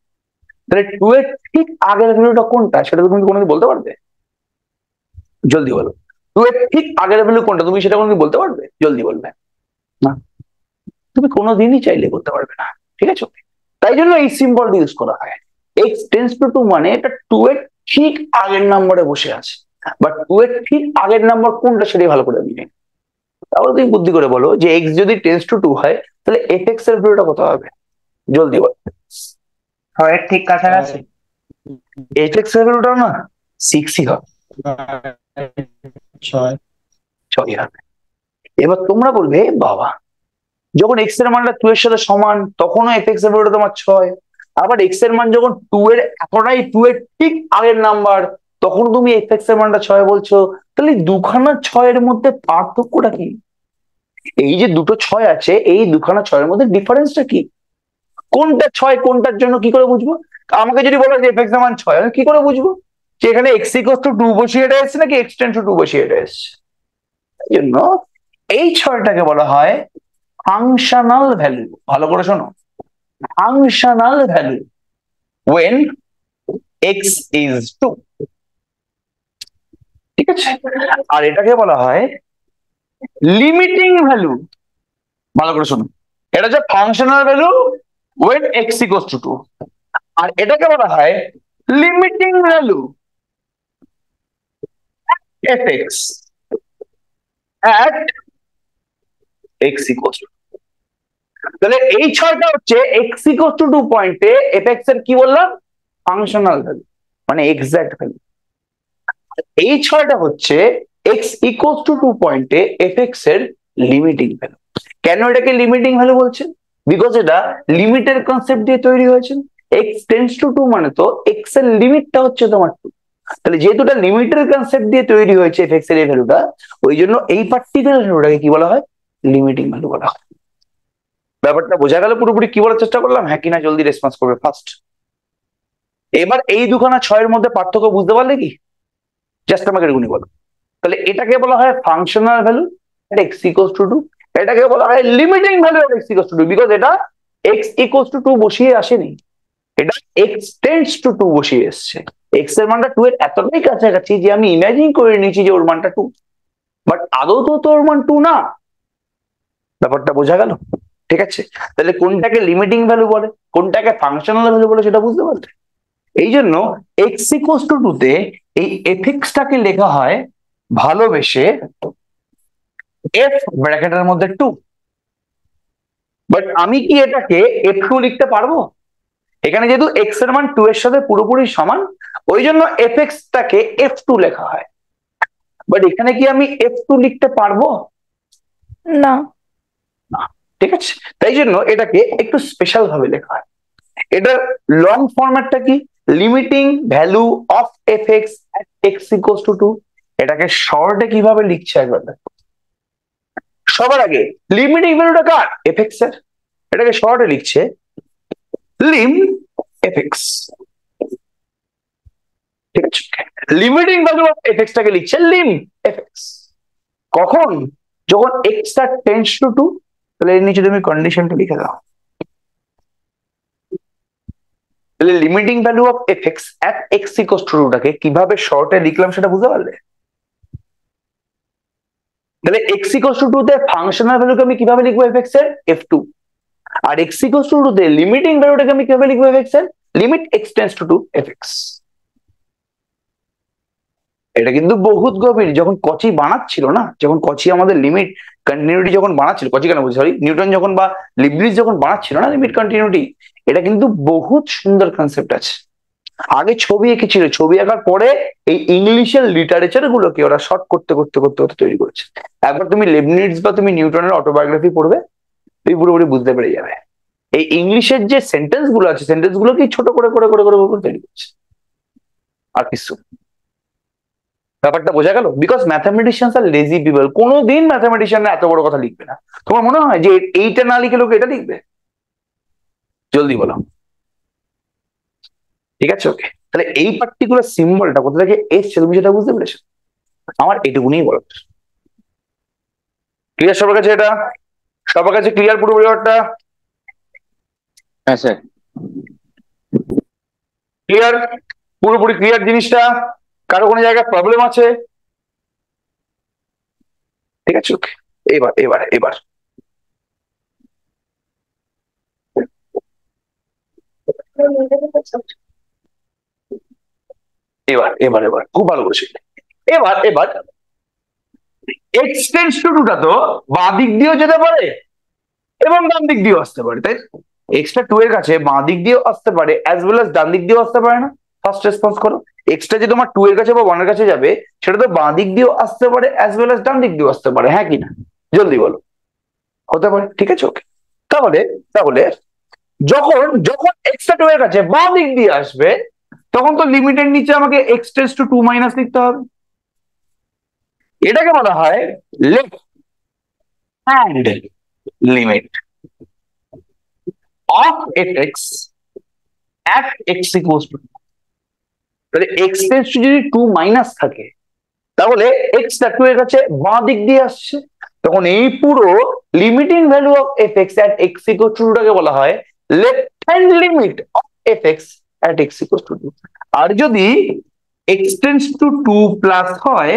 তাহলে 2 এর ঠিক আগের ভ্যালুটা কোনটা সেটা তুমি কোনোদিন বলতে পারবে? জলদি বলো, 2 এর ঠিক আগের ভ্যালু কোনটা তুমি সেটা কোনোদিন বলতে পারবে? জলদি বলবে না, তুমি কোনোদিনই চাইলে বলতে পারবে না, ঠিক আছে? তাই জন্য এই সিম্বলটা ইউজ করা হয়। এক্স টেন্স টু টু মানে এটা টু এর ঠিক আগের নম্বরে বসে আছে, বাট টু এর ঠিক আগের নাম্বার কোনটা সেটাই ভালো করে আমি জানি। তাহলে তুমি বুদ্ধি করে বলো যে এক্স যদি টেন্স টু টু হয় তাহলে এফ এক্স এর ভ্যালুটা কত হবে, জলদি বল। ছয়ের ঠিক কাছাকাছি। এফ এক্স এর ভ্যালুটা না 6ই হবে, 6ই হবে। এবার তোমরা বলবে বাবা যখন এক্স এর মানটা 2 এর সাথে সমান তখনও এফ এক্স এর ভ্যালুটা তোমার 6, আবার এক্স এর মান যখন 2 এর এতটাই 2 এর ঠিক আগের নাম্বার তখন তুমি এফ এক্স এর মানটা 6 বলছো, তাহলে দুখানা 6 এর মধ্যে পার্থক্যটা কি? এই যে দুটো 6 আছে এই দুখানা 6 এর মধ্যে ডিফারেন্সটা কি? কোনটা 6 কোনটার জন্য কি করে বুঝবো? আমাকে যদি বলো যে এফ এক্স এর মান 6 আমি কি করে বুঝবো যে এখানে এক্স ইকুয়াল টু 2 বসিয়ে এটা এসছে নাকি এক্স টেন্স টু 2 বসিয়ে এটা এসছে? এই জন্য এই 6টাকে বলা হয় ফাংশনাল ভ্যালু। ভালো করে শোনো, functional value when x is 2, ঠিক আছে? আর এটাকে বলা হয় লিমিটিং ভ্যালু। ভালো করে শোনো, এটা হচ্ছে functional value when x equals to 2, আর এটাকে বলা হয় limiting value fx at x equals to 2। তাহলে এই 6টা হচ্ছে x equals to 2 পয়েন্টে fx এর কি বললাম ফাংশনাল ভ্যালু মানে এক্সাক্ট ভ্যালু। এই 6টা হচ্ছে x equals to 2 পয়েন্টে fx এর লিমিটিং ভ্যালু। কেন এটাকে লিমিটিং ভ্যালু বলছেন? বিকজ এটা লিমিটের কনসেপ্ট দিয়ে তৈরি হয়েছে। x টেন্স টু 2 মানে তো x এর লিমিটটা হচ্ছে তোমার 2, তাহলে যেহেতু এটা লিমিটের কনসেপ্ট দিয়ে তৈরি হয়েছে fx এর এই ভ্যালুটা, ওই জন্য এই পার্টিকুলার ভ্যালুটাকে কি বলা হয় লিমিটিং ভ্যালু বলা হয়। ব্যাপারটা বোঝা গেল পুরোপুরি? কি বলার চেষ্টা করলাম, হ্যাঁ কিনা জলদি রেসপন্স করবে ফার্স্ট। এবার এই দুখানা 6 এর মধ্যে পার্থক্য বুঝতে পারলে কি? জাস্ট আমাকে এরকমই বলো। তাহলে এটাকে বলা হয় functional value x equals to 2, এটাকে বলা হয় limiting value x equals to 2, because এটা এক্স ইকুয়ালস টু 2 বসিয়ে আসেনি, এটা এক্স টেন্ডস টু 2 বসিয়ে এসছে। এক্স এর মানটা 2 এর এতটাই কাছাকাছি যে আমি ইমাজিন করে নিয়েছি যে ওর মানটা 2, বাট আদৌ তো ওর মান 2 না। ব্যাপারটা বোঝা গেল? ঠিক আছে, তাহলে কোনটাকে লিমিটিং ভ্যালু বলে কোনটাকে ফাংশনাল ভ্যালু বলে সেটা বুঝতে পারলে। এই জন্য এক্স ইকুয়ালস টু 2 তে এই এফএক্সটাকে লেখা হয় ভালোবেসে এফ ব্র্যাকেটের মধ্যে 2, বাট আমি কি এটাকে f2 লিখতে পারবো? এখানে যেহেতু x এর মান 2 এর সাথে পুরোপুরি সমান ওই জন্য fx-টাকে f2 লেখা হয়, বাট এখানে কি আমি f2 লিখতে পারবো? না। না, ঠিক আছে। তাই জন্য এটাকে একটু স্পেশাল ভাবে লেখা হয়। এটার লং ফরম্যাটটা কি? Limiting value of fx at x equals to 2। এটাকে শর্টে কিভাবে লিখছে একবার দেখো। সবার আগে লিমিটিং ভ্যালুটা কার? fx এর, এটাকে শর্টে লিখছে lim fx, ঠিক আছে? লিমিটিং ভ্যালু অফ fx টাকে লিখছে lim fx। কখন? যখন x টা টেন্ডস টু 2, তাহলে এর নিচে তুমি কন্ডিশনটা লিখে দাও। তাহলে limiting value of fx at x equals to 2 টাকে কিভাবে শর্টে লিখলাম সেটা বুঝতে পারলে? তাহলে x equals to 2 তে ফাংশনাল ভ্যালুকে আমি কিভাবে লিখবো fx এর? f2। R x equals to 2 তে লিমিটিং ভ্যালুটাকে আমি কিভাবে লিখবো fx এর? Limit x tends two 2 fx। এটা কিন্তু বহুত গভীর। যখন কচি বানাচ্ছিল না, যখন কচি আমাদের লিমিট কন্টিনিউটি যখন বানাচ্ছিল, কচি কেন বলছি সরি, নিউটন যখন বা লিবনিজ যখন বানাচ্ছিল না লিমিট কন্টিনিউটি, এটা কিন্তু বহুত সুন্দর কনসেপ্ট আছে। আগে ছবি এঁকেছিল, ছবি আঁকার পরে এই ইংলিশের লিটারেচার গুলোকে ওরা শর্ট করতে করতে করতে করতে তৈরি করেছে। একবার তুমি লেবনিজ বা তুমি নিউটনের অটোবায়োগ্রাফি পড়বে, তুমি পুরোপুরি বুঝতে পেরে যাবে এই ইংলিশের যে সেন্টেন্স গুলো আছে সেন্টেন্স গুলোকে ছোট করে করে করে করে করে তৈরি করছে, আর কিছু। ব্যাপারটা বোঝা গেল? বিকজ ম্যাথামেটিশিয়ানস আর লেজি পিপল, কোনোদিন ম্যাথামেটিশিয়ানরা এত বড় কথা লিখবে না। তোমার মনে হয় যে এইটা না লিখে লোক এটা লিখবে? জলদি বলো। ঠিক আছে, ওকে। তাহলে এই পার্টিকুলার সিম্বলটা কোথা থেকে এসছে তুমি সেটা বুঝতে পেরেছো? আমার এটুকুনি বলো। ক্লিয়ার সবার কাছে? এটা সবার কাছে ক্লিয়ার পুরো ব্যাপারটা? হ্যাঁ স্যার। ক্লিয়ার? পুরোপুরি ক্লিয়ার জিনিসটা? কারো কোনো জায়গায় প্রবলেম আছে? ঠিক আছে, ওকে। এবার এবার এবার এবার এবার এবার খুব ভালো করেছে। এবার এবার এক্স টেন্স টু টুটা তো বাঁ দিক দিয়েও যেতে পারে এবং ডান দিক দিয়েও আসতে পারে, তাই এক্সটা টু এর কাছে বাঁ দিক দিয়েও আসতে পারে অ্যাজ ওয়েল অ্যাজ ডান দিক দিয়েও আসতে পারে না? ফার্স্ট রেসপন্স করো। এক্সটা যে তোমার টু এর কাছে বা ওয়ানের কাছে যাবে সেটা তো বাঁ দিক দিয়েও আসতে পারে অ্যাজ ওয়েল অ্যাজ ডান দিক দিয়েও আসতে পারে, হ্যাঁ কি না? জলদি বলো। হতে পারে, ঠিক আছে ওকে। তাহলে তাহলে যখন যখন এক্সটা টু এর কাছে বাঁ দিক দিয়ে আসবে তখন তো লিমিটের নিচে আমাকে x tends to two minus লিখতে হবে। এটাকে বলা হয় left hand limit of x at x equals to 2। তাহলে x টেন্স টু যদি 2 মাইনাস থাকে তাহলে x টা 2 এর কাছে বাঁ দিক দিয়ে আসছে, তখন এই পুরো limiting value of fx at x equals to 2 টাকে বলা হয় left hand limit of fx at x equals to 2। আর যদি x টেন্স টু 2 প্লাস হয়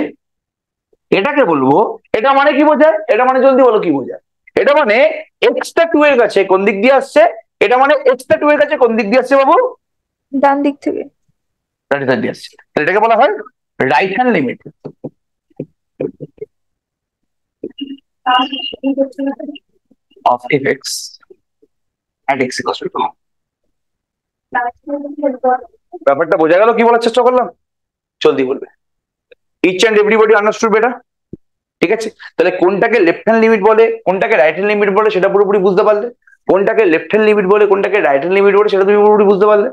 এটাকে বলবো, এটা মানে কি বোঝায়? এটা মানে জলদি বলো কি বোঝায়? এটা মানে x টা 2 এর কাছে কোন দিক দিয়ে আসছে, এটা মানে x টা 2 এর কাছে কোন দিক দিয়ে আসছে বাবু? ডান দিক থেকে। রাইট হ্যান্ড দিয়ে আসছে। তাহলে এটাকে বলা হয় right hand limit of fx at x equals to 2। ব্যাপারটা বোঝা গেল কি বলার চেষ্টা করলাম? জলদি বলবে। ইচ অ্যান্ড এভরিবডি আন্ডারস্টুড বেটা? ঠিক আছে, তাহলে কোনটাকে লেফট হ্যান্ড লিমিট বলে কোনটাকে রাইট হ্যান্ড লিমিট বলে সেটা পুরোপুরি বুঝতে পারলে, কোনটাকে লেফট হ্যান্ড লিমিট বলে কোনটাকে রাইট হ্যান্ড লিমিট বলে সেটা তুমি পুরোপুরি বুঝতে পারলে।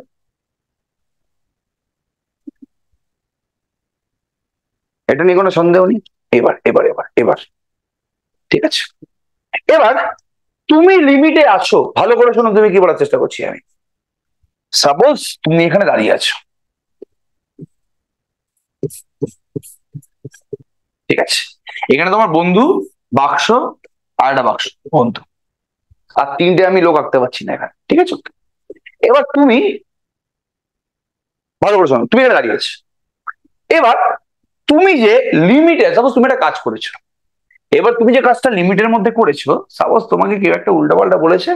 এটা নিয়ে কোনো সন্দেহ নেই। এবার এবার এবার এবার ঠিক আছে, এবার তুমি লিমিটে আছো, ভালো করে শোনো তুমি কি বলার চেষ্টা করছি আমি। সাপোজ তুমি এখানে দাঁড়িয়ে আছো, ঠিক আছে, এখানে তোমার বন্ধু, বাক্স আর একটা বাক্স, বন্ধু আর তিনটে আমি লোক আঁকতে পারছি না এখানে, ঠিক আছে। এবার তুমি ভালো করে শোনো, তুমি এখানে দাঁড়িয়ে আছো। এবার তুমি যে লিমিটে, সাপোজ তুমি একটা কাজ করেছো, এবার তুমি যে কাজটা লিমিটের মধ্যে করেছো, সাপোজ তোমাকে কেউ একটা উল্টাপাল্টা বলেছে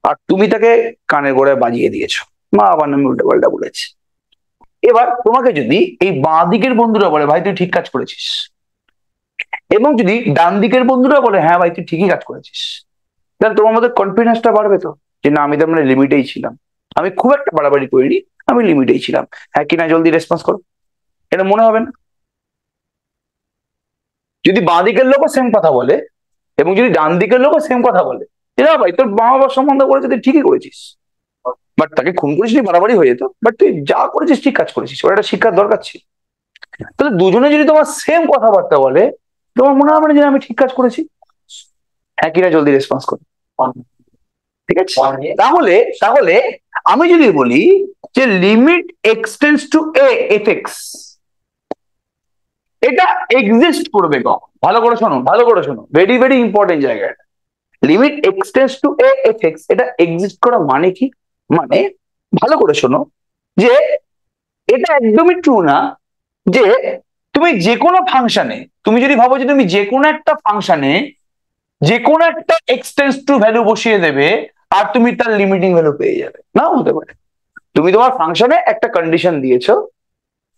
আর তুমি তাকে কানের গোড়ায় বাজিয়ে দিয়েছো, মা আবার নামে উল্টাপাল্টা বলেছে। এবার তোমাকে যদি এই বাঁ দিকের বন্ধুরা বলে ভাই তুই ঠিক কাজ করেছিস, এবং যদি ডান দিকের বন্ধুরা বলে হ্যাঁ ভাই তুই ঠিকই কাজ করেছিস, তাহলে তোমার মধ্যে কনফিডেন্সটা বাড়বে তো, যে না আমি তো মানে লিমিটেই ছিলাম, আমি খুব একটা বাড়াবাড়ি করিনি, আমি লিমিটেই ছিলাম। হ্যাঁ কিনা জলদি রেসপন্স করো। এটা মনে হবে না? যদি বাঁ দিকের লোকও সেম কথা বলে এবং যদি ডান দিকের লোকও সেম কথা বলে, না ভাই তোর মা বাবার সম্বন্ধ করেছে তুই ঠিকই করেছিস, বাট তাকে খুন করিস নি, বাড়াবাড়ি হয়ে যেত, বাট তুই যা করেছিস ঠিক কাজ করেছিস, ওর একটা শিক্ষার দরকার ছিল। তাহলে দুজনে যদি তোমার সেম কথাবার্তা বলে তোমার মনে হবে না যে আমি ঠিক কাজ করেছি? হ্যাঁ কিনা জলদি রেসপন্স করো। ঠিক আছে, তাহলে তাহলে আমি যদি বলি যে limit x tends to a f x, এটা এক্সিস্ট করবে কখন? ভালো করে শোনো, ভালো করে শোনো, ভেরি ভেরি ইম্পর্টেন্ট জায়গা। Limit x tends to a f x এটা এক্সিস্ট করা মানে কি? মানে ভালো করে শোনো যে এটা একদমই ট্রু না যে তুমি যে কোনো ফাংশনে, তুমি যদি ভাবো যে তুমি যে কোনো একটা ফাংশনে যে কোনো একটা এক্সটেন্স টু ভ্যালু বসিয়ে দেবে আর তুমি তার লিমিটিং ভ্যালু পেয়ে যাবে, না হতে পারে। তুমি তোমার ফাংশনে একটা কন্ডিশন দিয়েছো,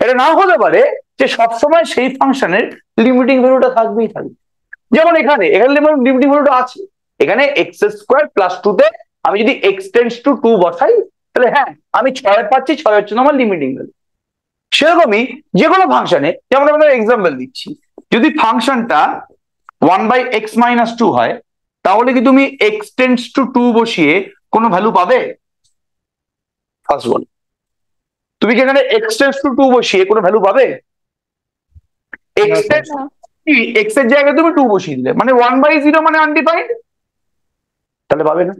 এটা না হতে পারে যে সবসময় সেই ফাংশনের লিমিটিং ভ্যালুটা থাকবেই থাকবে। যেমন এখানে এখানে লিমিটিং ভ্যালুটা আছে, এখানে এক্স স্কোয়ার প্লাস টু তে আমি যদি এক্স টেন্স টু টু বসাই তাহলে হ্যাঁ আমি 6 পাচ্ছি, 6 হচ্ছে আমার লিমিটিং ভ্যালু। সেরকমই যে কোনো ফাংশনে, যেমন আমরা এক্সাম্পল দিচ্ছি, যদি ফাংশনটা 1/x-2 হয় তাহলে কি তুমি এক্স টেন্স টু টু বসিয়ে কোনো ভ্যালু পাবে? ফার্স্ট বল, তুমি কি এখানে এক্স টেন্স টু টু বসিয়ে কোনো ভ্যালু পাবে? এক্স এর জায়গায় তুমি টু বসিয়ে দিলে মানে 1/0 মানে আনডিফাইন্ড, তাহলে পাবে না।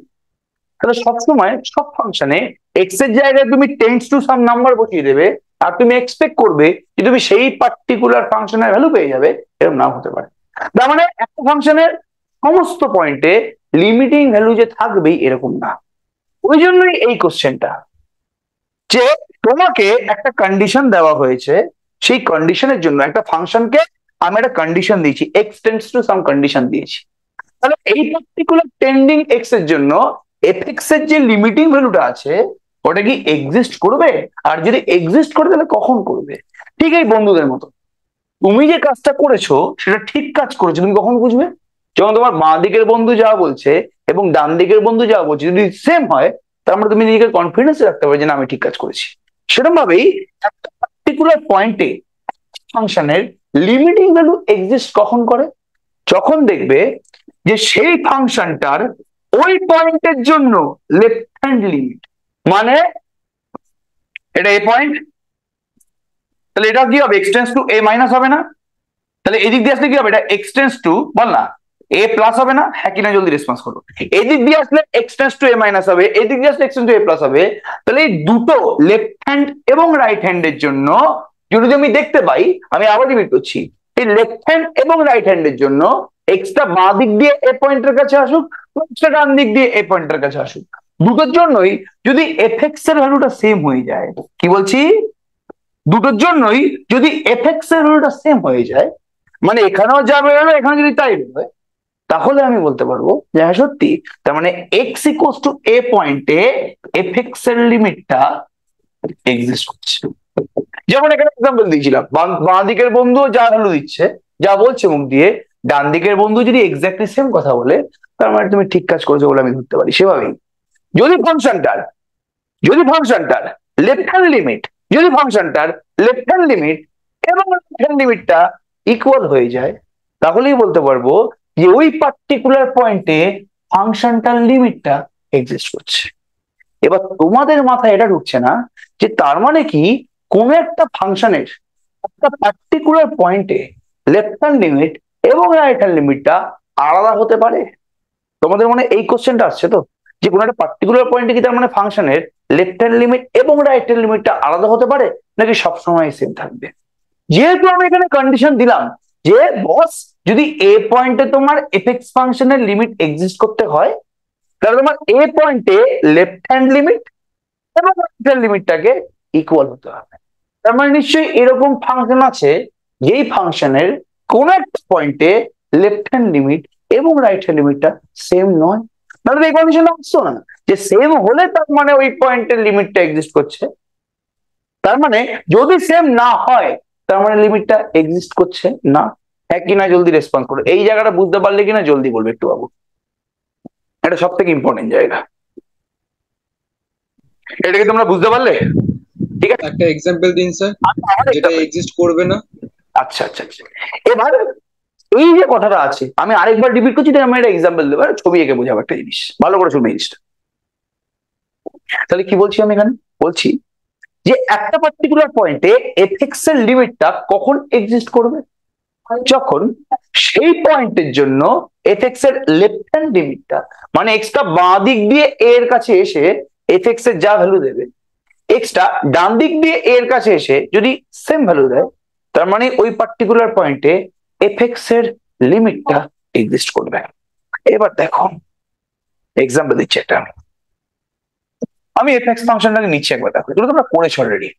তাহলে সবসময় সব ফাংশনে এক্স এর জায়গায় তুমি টেন্স টু সাম নাম্বার বসিয়ে দেবে আর তুমি এক্সপেক্ট করবে যে তুমি সেই পার্টিকুলার ফাংশনের ভ্যালু পেয়ে যাবে, এরকম না হতে পারে। তার মানে একটা ফাংশনের সমস্ত পয়েন্টে লিমিটিং ভ্যালু যে থাকবেই এরকম না। ওই জন্যই এই কোশ্চেনটা, যে তোমাকে একটা কন্ডিশন দেওয়া হয়েছে, সেই কন্ডিশনের জন্য একটা ফাংশনকে আমি একটা কন্ডিশন দিয়েছি, x tends to some condition দিয়েছি, তাহলে এই পার্টিকুলার টেন্ডিং এক্স এর জন্য এফ এক্স এর যে লিমিটিং ভ্যালুটা আছে ওটা কি এক্সিস্ট করবে? আর যদি এক্সিস্ট করে তাহলে কখন করবে? ঠিক এই বন্ধুদের মতো, তুমি যে কাজটা করেছো সেটা ঠিক কাজ করেছো, তুমি কখন বুঝবে? যখন তোমার বাঁ দিকের বন্ধু যা বলছে এবং ডান দিকের বন্ধু যা বলছে যদি সেম হয়, তার মানে তুমি নিজেকে কনফিডেন্স রাখতে পারবে যে না আমি ঠিক কাজ করেছি। সেরকম ভাবেই একটা পার্টিকুলার পয়েন্টে ফাংশনের লিমিটিং ভ্যালু এক্সিস্ট কখন করে? যখন দেখবে যে সেই ফাংশনটার ওই পয়েন্টের জন্য লেফট হ্যান্ড লিমিট, মানে এটা এ পয়েন্ট, তাহলে এটা কি হবে? এক্সটেন্স টু এ মাইনাস হবে না? তাহলে এদিক দিয়ে আসলে কি হবে? এটা এক্সটেন্স টু, বল না, এ প্লাস হবে না? হ্যাঁ কিনা জলদি রেসপন্স করো। এদিক দিয়ে আসলে এক্সটেন্স টু এ মাইনাস হবে, এদিক দিয়ে আসলে এক্সটেন্স টু এ প্লাস হবে। তাহলে এই দুটো লেফট হ্যান্ড এবং রাইট হ্যান্ডের জন্য যদি আমি দেখতে পাই, আমি আবার রিপিট করছি, এই লেফট হ্যান্ড এবং রাইট হ্যান্ডের জন্য এক্সট্রা বাঁ দিক দিয়ে এ পয়েন্টের কাছে আসুক, এক্সট্রা ডান দিক দিয়ে এ পয়েন্টের কাছে আসুক, দুটোর জন্যই যদি এফএক্স এর ভ্যালুটা সেম হয়ে যায়, কি বলছি, দুটোর জন্যই যদি এফএক্স এর ভ্যালুটা সেম হয়ে যায়, মানে এখানেও যা বেরোবে এখানে যদি তাই বেরোবে, তাহলে আমি বলতে পারবো যে হ্যাঁ সত্যি, তার মানে এক্স ইকুয়ালস টু এ পয়েন্টে এফএক্স এর লিমিটটা এক্সিস্ট করছে। যেমন এখানে এক্সাম্পল দিয়েছিলাম, বাঁ দিকের বন্ধু যা ভ্যালু দিচ্ছে, যা বলছে মুখ দিয়ে, ডান দিকের বন্ধু যদি এক্স্যাক্টলি সেম কথা বলে, তার মানে তুমি ঠিক কাজ করেছো বলে আমি ধরতে পারি। সেভাবেই যদি ফাংশনটার লেফট হ্যান্ড লিমিট, যদি ফাংশনটার লেফট হ্যান্ড লিমিট এবং রাইট হ্যান্ড লিমিটটা ইকুয়াল হয়ে যায়, তাহলেই বলতে পারবো যে ওই পার্টিকুলার পয়েন্টে ফাংশনটার লিমিটটা এক্সিস্ট করছে। এবার তোমাদের মাথায় এটা ঢুকছে না যে তার মানে কি কোন একটা ফাংশনের একটা পার্টিকুলার পয়েন্টে লেফট হ্যান্ড লিমিট এবং রাইট হ্যান্ড লিমিটটা আলাদা হতে পারে? তোমাদের মনে এই কোশ্চেনটা আসছে তো, যে কোনো একটা পার্টিকুলার পয়েন্টে কি তার মানে ফাংশনের লেফট হ্যান্ড লিমিট এবং রাইট হ্যান্ড লিমিটটা আলাদা হতে পারে নাকি সবসময় সেম থাকবে? যেহেতু আমি এখানে কন্ডিশন দিলাম যে বস, যদি এ পয়েন্টে তোমার এফএক্স ফাংশনের লিমিট এক্সিস্ট করতে হয়, তাহলে তোমার এ পয়েন্টে লেফট হ্যান্ড লিমিট এবং রাইট হ্যান্ড লিমিটটাকে ইকুয়াল হতে হবে। তার মানে নিশ্চয়ই এরকম ফাংশন আছে যেই ফাংশনের কোন একটা পয়েন্টে লেফট হ্যান্ড লিমিট এবং রাইট হ্যান্ড লিমিটটা সেম নয়, তাহলে এই কন্ডিশনটা আসতো না যে সেম হলে তার মানে ওই পয়েন্টের লিমিটটা এক্সিস্ট করছে। তার মানে যদি সেম না হয় তার মানে লিমিটটা এক্সিস্ট করছে না। হ্যাঁ কিনা জলদি রেসপন্স করো, এই জায়গাটা বুঝতে পারলে কিনা জলদি বলবে একটু বাবু, এটা সব থেকে ইম্পর্টেন্ট জায়গা। এটাকে তোমরা বুঝতে পারলে? ঠিক আছে, একটা এক্সাম্পল দিন স্যার, আচ্ছা, যেটা এক্সিস্ট করবে না। আচ্ছা আচ্ছা আচ্ছা, এবার এই যে কথাটা আছে আমি আরেকবার রিপিট করছি, আমি একটা এক্সাম্পল দেবো, ছবি এঁকে বোঝাবো একটা জিনিস, ভালো করে শুনবে জিনিসটা। তাহলে কি বলছি আমি এখানে? বলছি যে একটা পার্টিকুলার পয়েন্টে এফএক্স এর লিমিটটা কখন এক্সিস্ট করবে? যখন সেই পয়েন্টের জন্য এফএক্স এর লেফট হ্যান্ড লিমিটটা, মানে এক্সটা বাঁ দিক দিয়ে এর কাছে এসে এফএক্স এর যা ভ্যালু দেবে, এক্সটা ডান দিক দিয়ে এর কাছে এসে যদি সেম ভ্যালু দেয়, তার মানে ওই পার্টিকুলার পয়েন্টে এফএক্স এর লিমিটটা এক্সিস্ট করবে। এবার দেখো এক্সাম্পল দিচ্ছি একটা, আমি এফএক্স ফাংশনটাকে নিচ্ছি একবার, দেখো এগুলো তোমরা করেছো অলরেডি।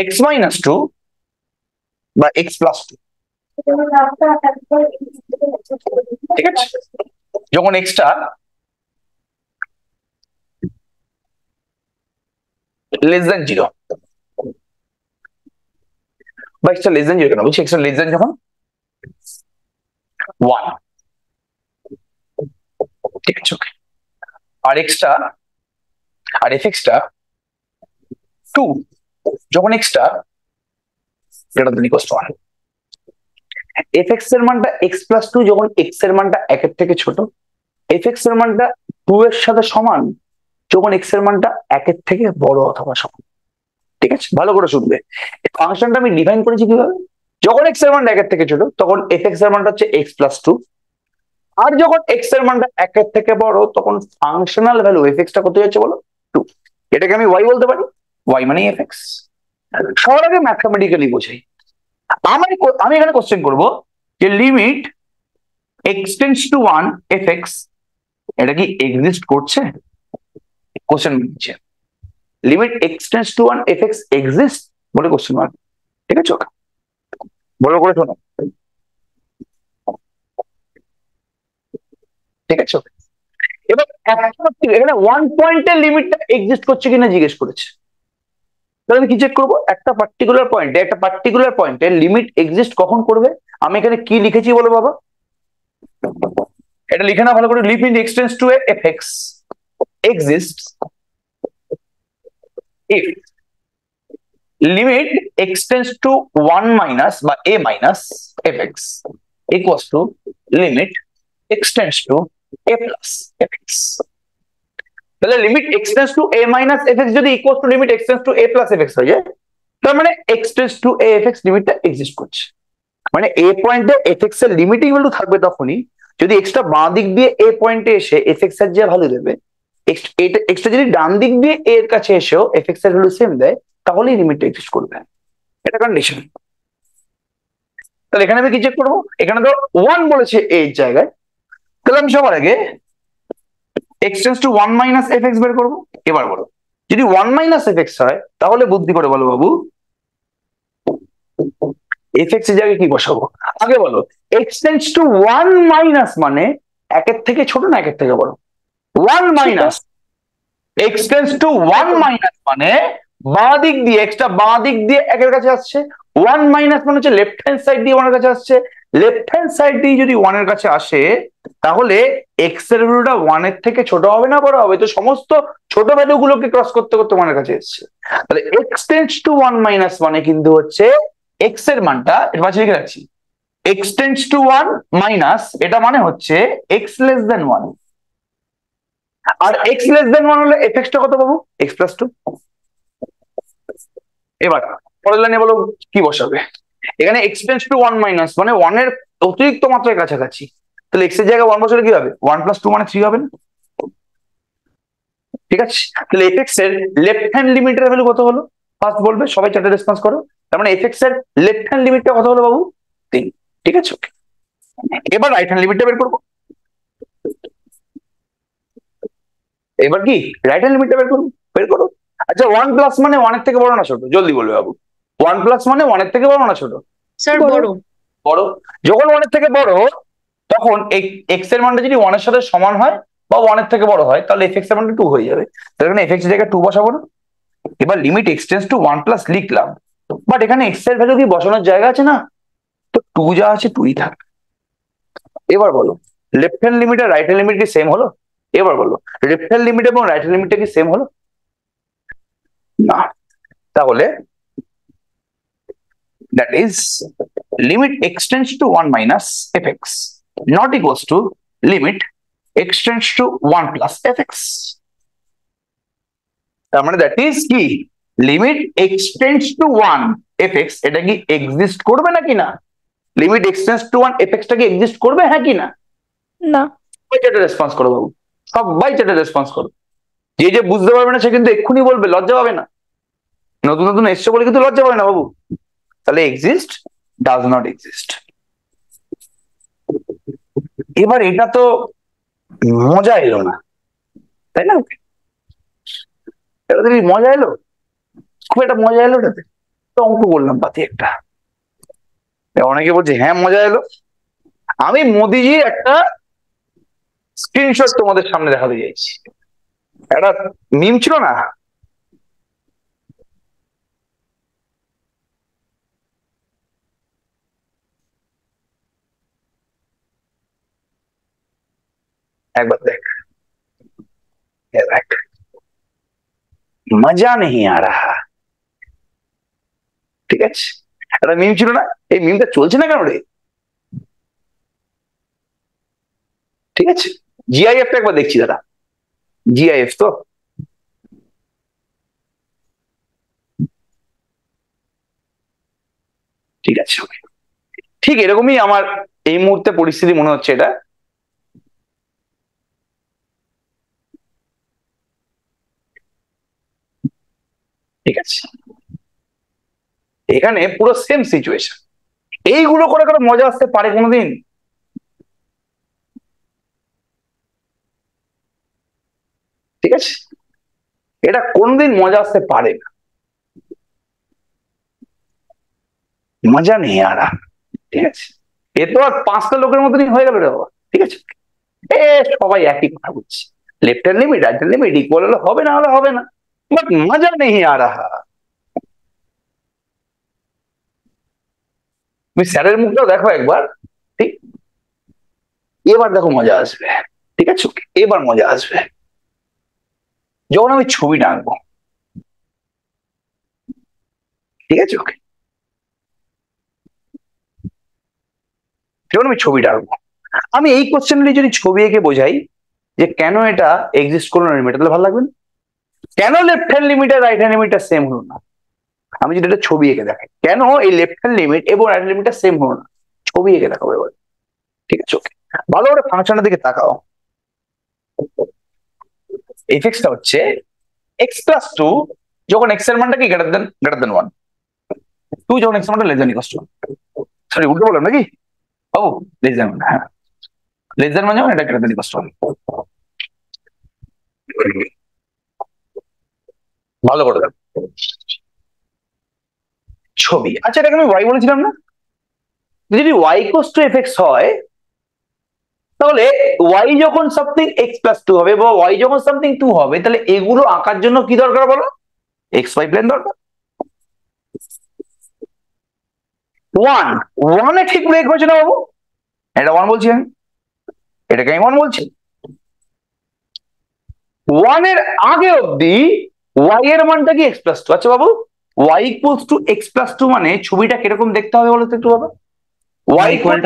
এক্স মাইনাস টু বা এক্স প্লাস টু, ঠিক আছে, যখন এক্সটা লেস দেন জিরো, বা এক্সটা লেস দেন জিরো কেন বলছি, এক্সটা লেস দেন যখন ওয়ান, ঠিক আছে, আর এক্সটা আর এফএক্সটা টু যখন extra greater than equals to one. FX এর মানটা এক্স প্লাস টু যখন এক্স এর মানটা একের থেকে ছোট, এফএক্স এর মানটা টু এর সাথে সমান যখন এক্স এর মানটা একের থেকে বড় অথবা সমান। ঠিক আছে, ভালো করে শুনবে। এই ফাংশনটা আমি ডিফাইন করেছি কিভাবে, যখন এক্স এর মানটা একের থেকে ছোট তখন এফএক্স এর মানটা হচ্ছে এক্স প্লাস টু, আর যখন এক্স এর মানটা একের থেকে বড় তখন ফাংশনাল ভ্যালু এফএক্সটা কত হচ্ছে বলো, টু। এটাকে আমি ওয়াই বলতে পারি, ওয়াই মানে এফএক্স। সবার আগে ম্যাথমেটিক্যালি বোঝাই, আমি এখানে কোশ্চেন করবো যে limit x tends to one F x, এটা কি এক্সিস্ট করছে? কোশ্চেন দিচ্ছে limit x tends to one F x exist বলে কোশ্চেন মার্ক। ঠিক আছে, ভালো করে শোনো, ঠিক আছে। এবার এখানে 1 পয়েন্টের লিমিটটা এক্সিস্ট করছে কিনা জিজ্ঞেস করেছে। তাহলে আমি কি চেক করবো? একটা পার্টিকুলার পয়েন্টে লিমিট এক্সিস্ট কখন করবে? আমি এখানে কি লিখেছি বলো বাবা? এটা লিখে না ভালো করে, limit extends to a f x exists if limit extends to 1 minus বা a minus fx equals to limit extends to a plus fx। তাহলে limit extends to a minus fx যদি equal to limit extends to a plus fx হয়ে যায়, তার মানে এক্সটেন্ডস টু a fx লিমিটটা এক্সিস্ট করছে। মানে a পয়েন্টে fx এর লিমিটিং ভ্যালু থাকবে তখনই যদি এক্সট্রা বাঁ দিক দিয়ে a পয়েন্টে এসে fx এর যে ভ্যালু দেবে, এক্সট্রা যদি ডান দিক দিয়ে এর কাছে এসেও fx এর ভ্যালু সেম দেয়, তাহলেই লিমিটটা এক্সিস্ট করবে। এটা কন্ডিশন। তাহলে এখানে আমি কি চেক করবো? এখানে তো 1 বলেছে এর জায়গায়, তাহলে আমি সবার আগে এক্সটেন্ডস টু 1 মাইনাস fx বের করবো। এবার বলো, যদি 1 মাইনাস fx হয় তাহলে বুদ্ধি করে বলো বাবু, fx এর জায়গায় কি বসাবো? আগে বলো, এক্সটেন্ডস টু 1 মাইনাস মানে একের থেকে ছোট না একের থেকে বড়? 1 মাইনাস এক্সটেন্ডস টু 1 মাইনাস মানে বাঁ দিক দিয়ে, এক্সট্রা বাঁ দিক দিয়ে একের কাছে আসছে। 1 মাইনাস মানে হচ্ছে লেফট হ্যান্ড সাইড দিয়ে 1 এর কাছে আসছে। লেফট হ্যান্ড সাইড দিয়ে যদি 1 এর কাছে আসে, তাহলে এক্স এর ভ্যালুটা 1 এর থেকে ছোট হবে না বড় হবে? তো সমস্ত ছোট ভ্যালু গুলোকে ক্রস করতে করতে 1 এর কাছে এসছে। তাহলে এক্সটেন্ডস টু 1 মাইনাস মানে কিন্তু হচ্ছে এক্স এর মানটা, এর পাশে লিখে রাখছি, এক্সটেন্ডস টু 1 মাইনাস এটা মানে হচ্ছে এক্স লেস দেন 1। আর এক্স লেস দেন 1 হলে fx টা কত পাবো? x plus 2। এবার পরের লাইনে বলো কি বসাবে? এখানে এক্সটেন্ডস টু 1 মাইনাস মানে 1 এর অতিরিক্ত মাত্রার কাছাকাছি, তাহলে x এর জায়গায় 1 বসালে কি হবে? 1 প্লাস 2 মানে 3 হবে না? ঠিক আছে, তাহলে fx এর লেফট হ্যান্ড লিমিটের ভ্যালু কত হলো? ফার্স্ট বলবে, সবাই চ্যাটে রেসপন্স করো। তার মানে fx এর লেফট হ্যান্ড লিমিটটা কত হলো বাবু? 3। ঠিক আছে, ওকে। এবার রাইট হ্যান্ড লিমিটটা বের করবো। এবার কি রাইট হ্যান্ড লিমিটটা বের করো। আচ্ছা 1 প্লাস মানে 1 এর থেকে বড় না ছোট? জলদি বলবে বাবু। 1 প্লাস মানে 1 এর থেকে বড় না ছোট? স্যার বড়। বড়। যখন 1 এর থেকে বড়, তখন এক্স এর মানটা যদি 1 এর সাথে সমান হয় বা 1 এর থেকে বড় হয়, তাহলে fx এর মানটা 2 হয়ে যাবে। তাহলে এখানে fx এর জায়গায় 2 বসাবো না? এবার লিমিট এক্সটেন্ডস টু 1 প্লাস লিখলাম, বাট এখানে x এর ভ্যালু কি বসানোর জায়গা আছে না? তো 2 যা আছে 2ই থাক। এবার বলো, লেফট হ্যান্ড লিমিট আর রাইট হ্যান্ড লিমিট কি সেম হলো? এবার বলো, লেফট হ্যান্ড লিমিট এবং রাইট হ্যান্ড লিমিটটা কি সেম হলো? না। তাহলে that is limit extends to 1 minus fx not equals to limit extends to 1 plus fx। তার মানে that is কি, limit extends to 1 fx এটা কি এক্সিস্ট করবে নাকি না? limit extends to 1 fx টা কি এক্সিস্ট করবে, হ্যাঁ কি না? না। সবাই চ্যাটে রেসপন্স করো বাবু, সবাই চ্যাটে রেসপন্স করো। যে বুঝতে পারবে না সে কিন্তু এক্ষুনি বলবে, লজ্জা পাবে না। নতুন নতুন এসছে বলে কিন্তু লজ্জা পাবে না বাবু। তাহলে এক্সিস্ট, ডাজ নট এক্সিস্ট। এবার এটা তো মজা এলো না, তাই না? এটা তো মজা এলো, খুব একটা মজা এলো এটাতে। তো অঙ্ক বললাম পাতি একটা, অনেকে বলছে হ্যাঁ মজা এলো। আমি মোদিজির একটা স্ক্রিনশট তোমাদের সামনে দেখাতে চাইছি। একটা মিম ছিল না, একবার দেখ, দেখ, মজা নেই আ রাহা। ঠিক আছে, একটা মিম ছিল না, এই মিমটা চলছে না কেন রে? ঠিক আছে, জিআইএফ টা একবার দেখছি দাদা, জিআইএফ তো ঠিক আছে, ঠিক এরকমই আমার এই মুহূর্তে পরিস্থিতি মনে হচ্ছে। এটা ঠিক আছে, এখানে পুরো সেম সিচুয়েশন। এইগুলো করে করে মজা আসতে পারে কোনোদিন? ঠিক আছে, এটা কোনদিন মজা আসতে পারে না। মজা নেই আর। ঠিক আছে, এ তো আর 5টা লোকের মতনই হয়ে গেল রে বাবা। ঠিক আছে, এ সবাই একই কথা বলছে, left hand limit right hand limit equal হলে হবে, না হলে হবে না, বাট মজা नहीं आ रहा। তুমি স্যারের মুখটাও দেখো একবার, ঠিক, এবার দেখো মজা আসবে, ঠিক আছে, এবার মজা আসবে যখন আমি ছবিটা আঁকবো, ঠিক আছে, ওকে, যখন আমি ছবিটা আঁকবো, আমি এই কোশ্চেনটি যদি ছবি এঁকে বোঝাই যে কেন এটা এক্সিস্ট করলো না লিমিট, তাহলে ভালো লাগবে না? কেন লেফট হ্যান্ড লিমিট আর রাইট হ্যান্ড লিমিটটা সেম হলো না? আমি যদি এটা ছবি এঁকে দেখাই কেন এই লেফট হ্যান্ড লিমিট এবং রাইট হ্যান্ড লিমিটটা সেম হলো না, ছবি এঁকে দেখাবো এবার, ঠিক আছে, ওকে। ভালো করে ফাংশনটার দিকে তাকাও। এফএক্সটা হচ্ছে এক্স প্লাস টু যখন এক্স এর মানটা কি গ্রেটার দেন ওয়ান, টু যখন এক্স এর মানটা less than equal to one, sorry উল্টো বললাম নাকি বাবু, লেস দেন ওয়ান, হ্যাঁ লেস দেন ওয়ান যখন এটা greater than equal to one. ভালো করে দেখ ছবি, আচ্ছা এটাকে আমি ওয়াই বলেছিলাম না, যদি y equal to f x হয় তাহলে ওয়াই যখন সামথিং এক্স প্লাস টু হবে বা ওয়াই যখন সামথিং টু হবে, তাহলে এগুলো আঁকার জন্য কি দরকার বলো? এক্স ওয়াই প্লেন দরকার। ওয়ান, ওয়ানে ঠিক ব্রেক হয়েছে না বাবু, এটা ওয়ান বলছি আমি, এটাকে আমি ওয়ান বলছি। ওয়ানের আগে অব্দি ওয়াই এর মানটা কি এক্স প্লাস টু। আচ্ছা বাবু, y equals to x plus two মানে ছবিটা কিরকম দেখতে হবে বলো তো একটু বাবা? ওয়াই ইকুয়াল,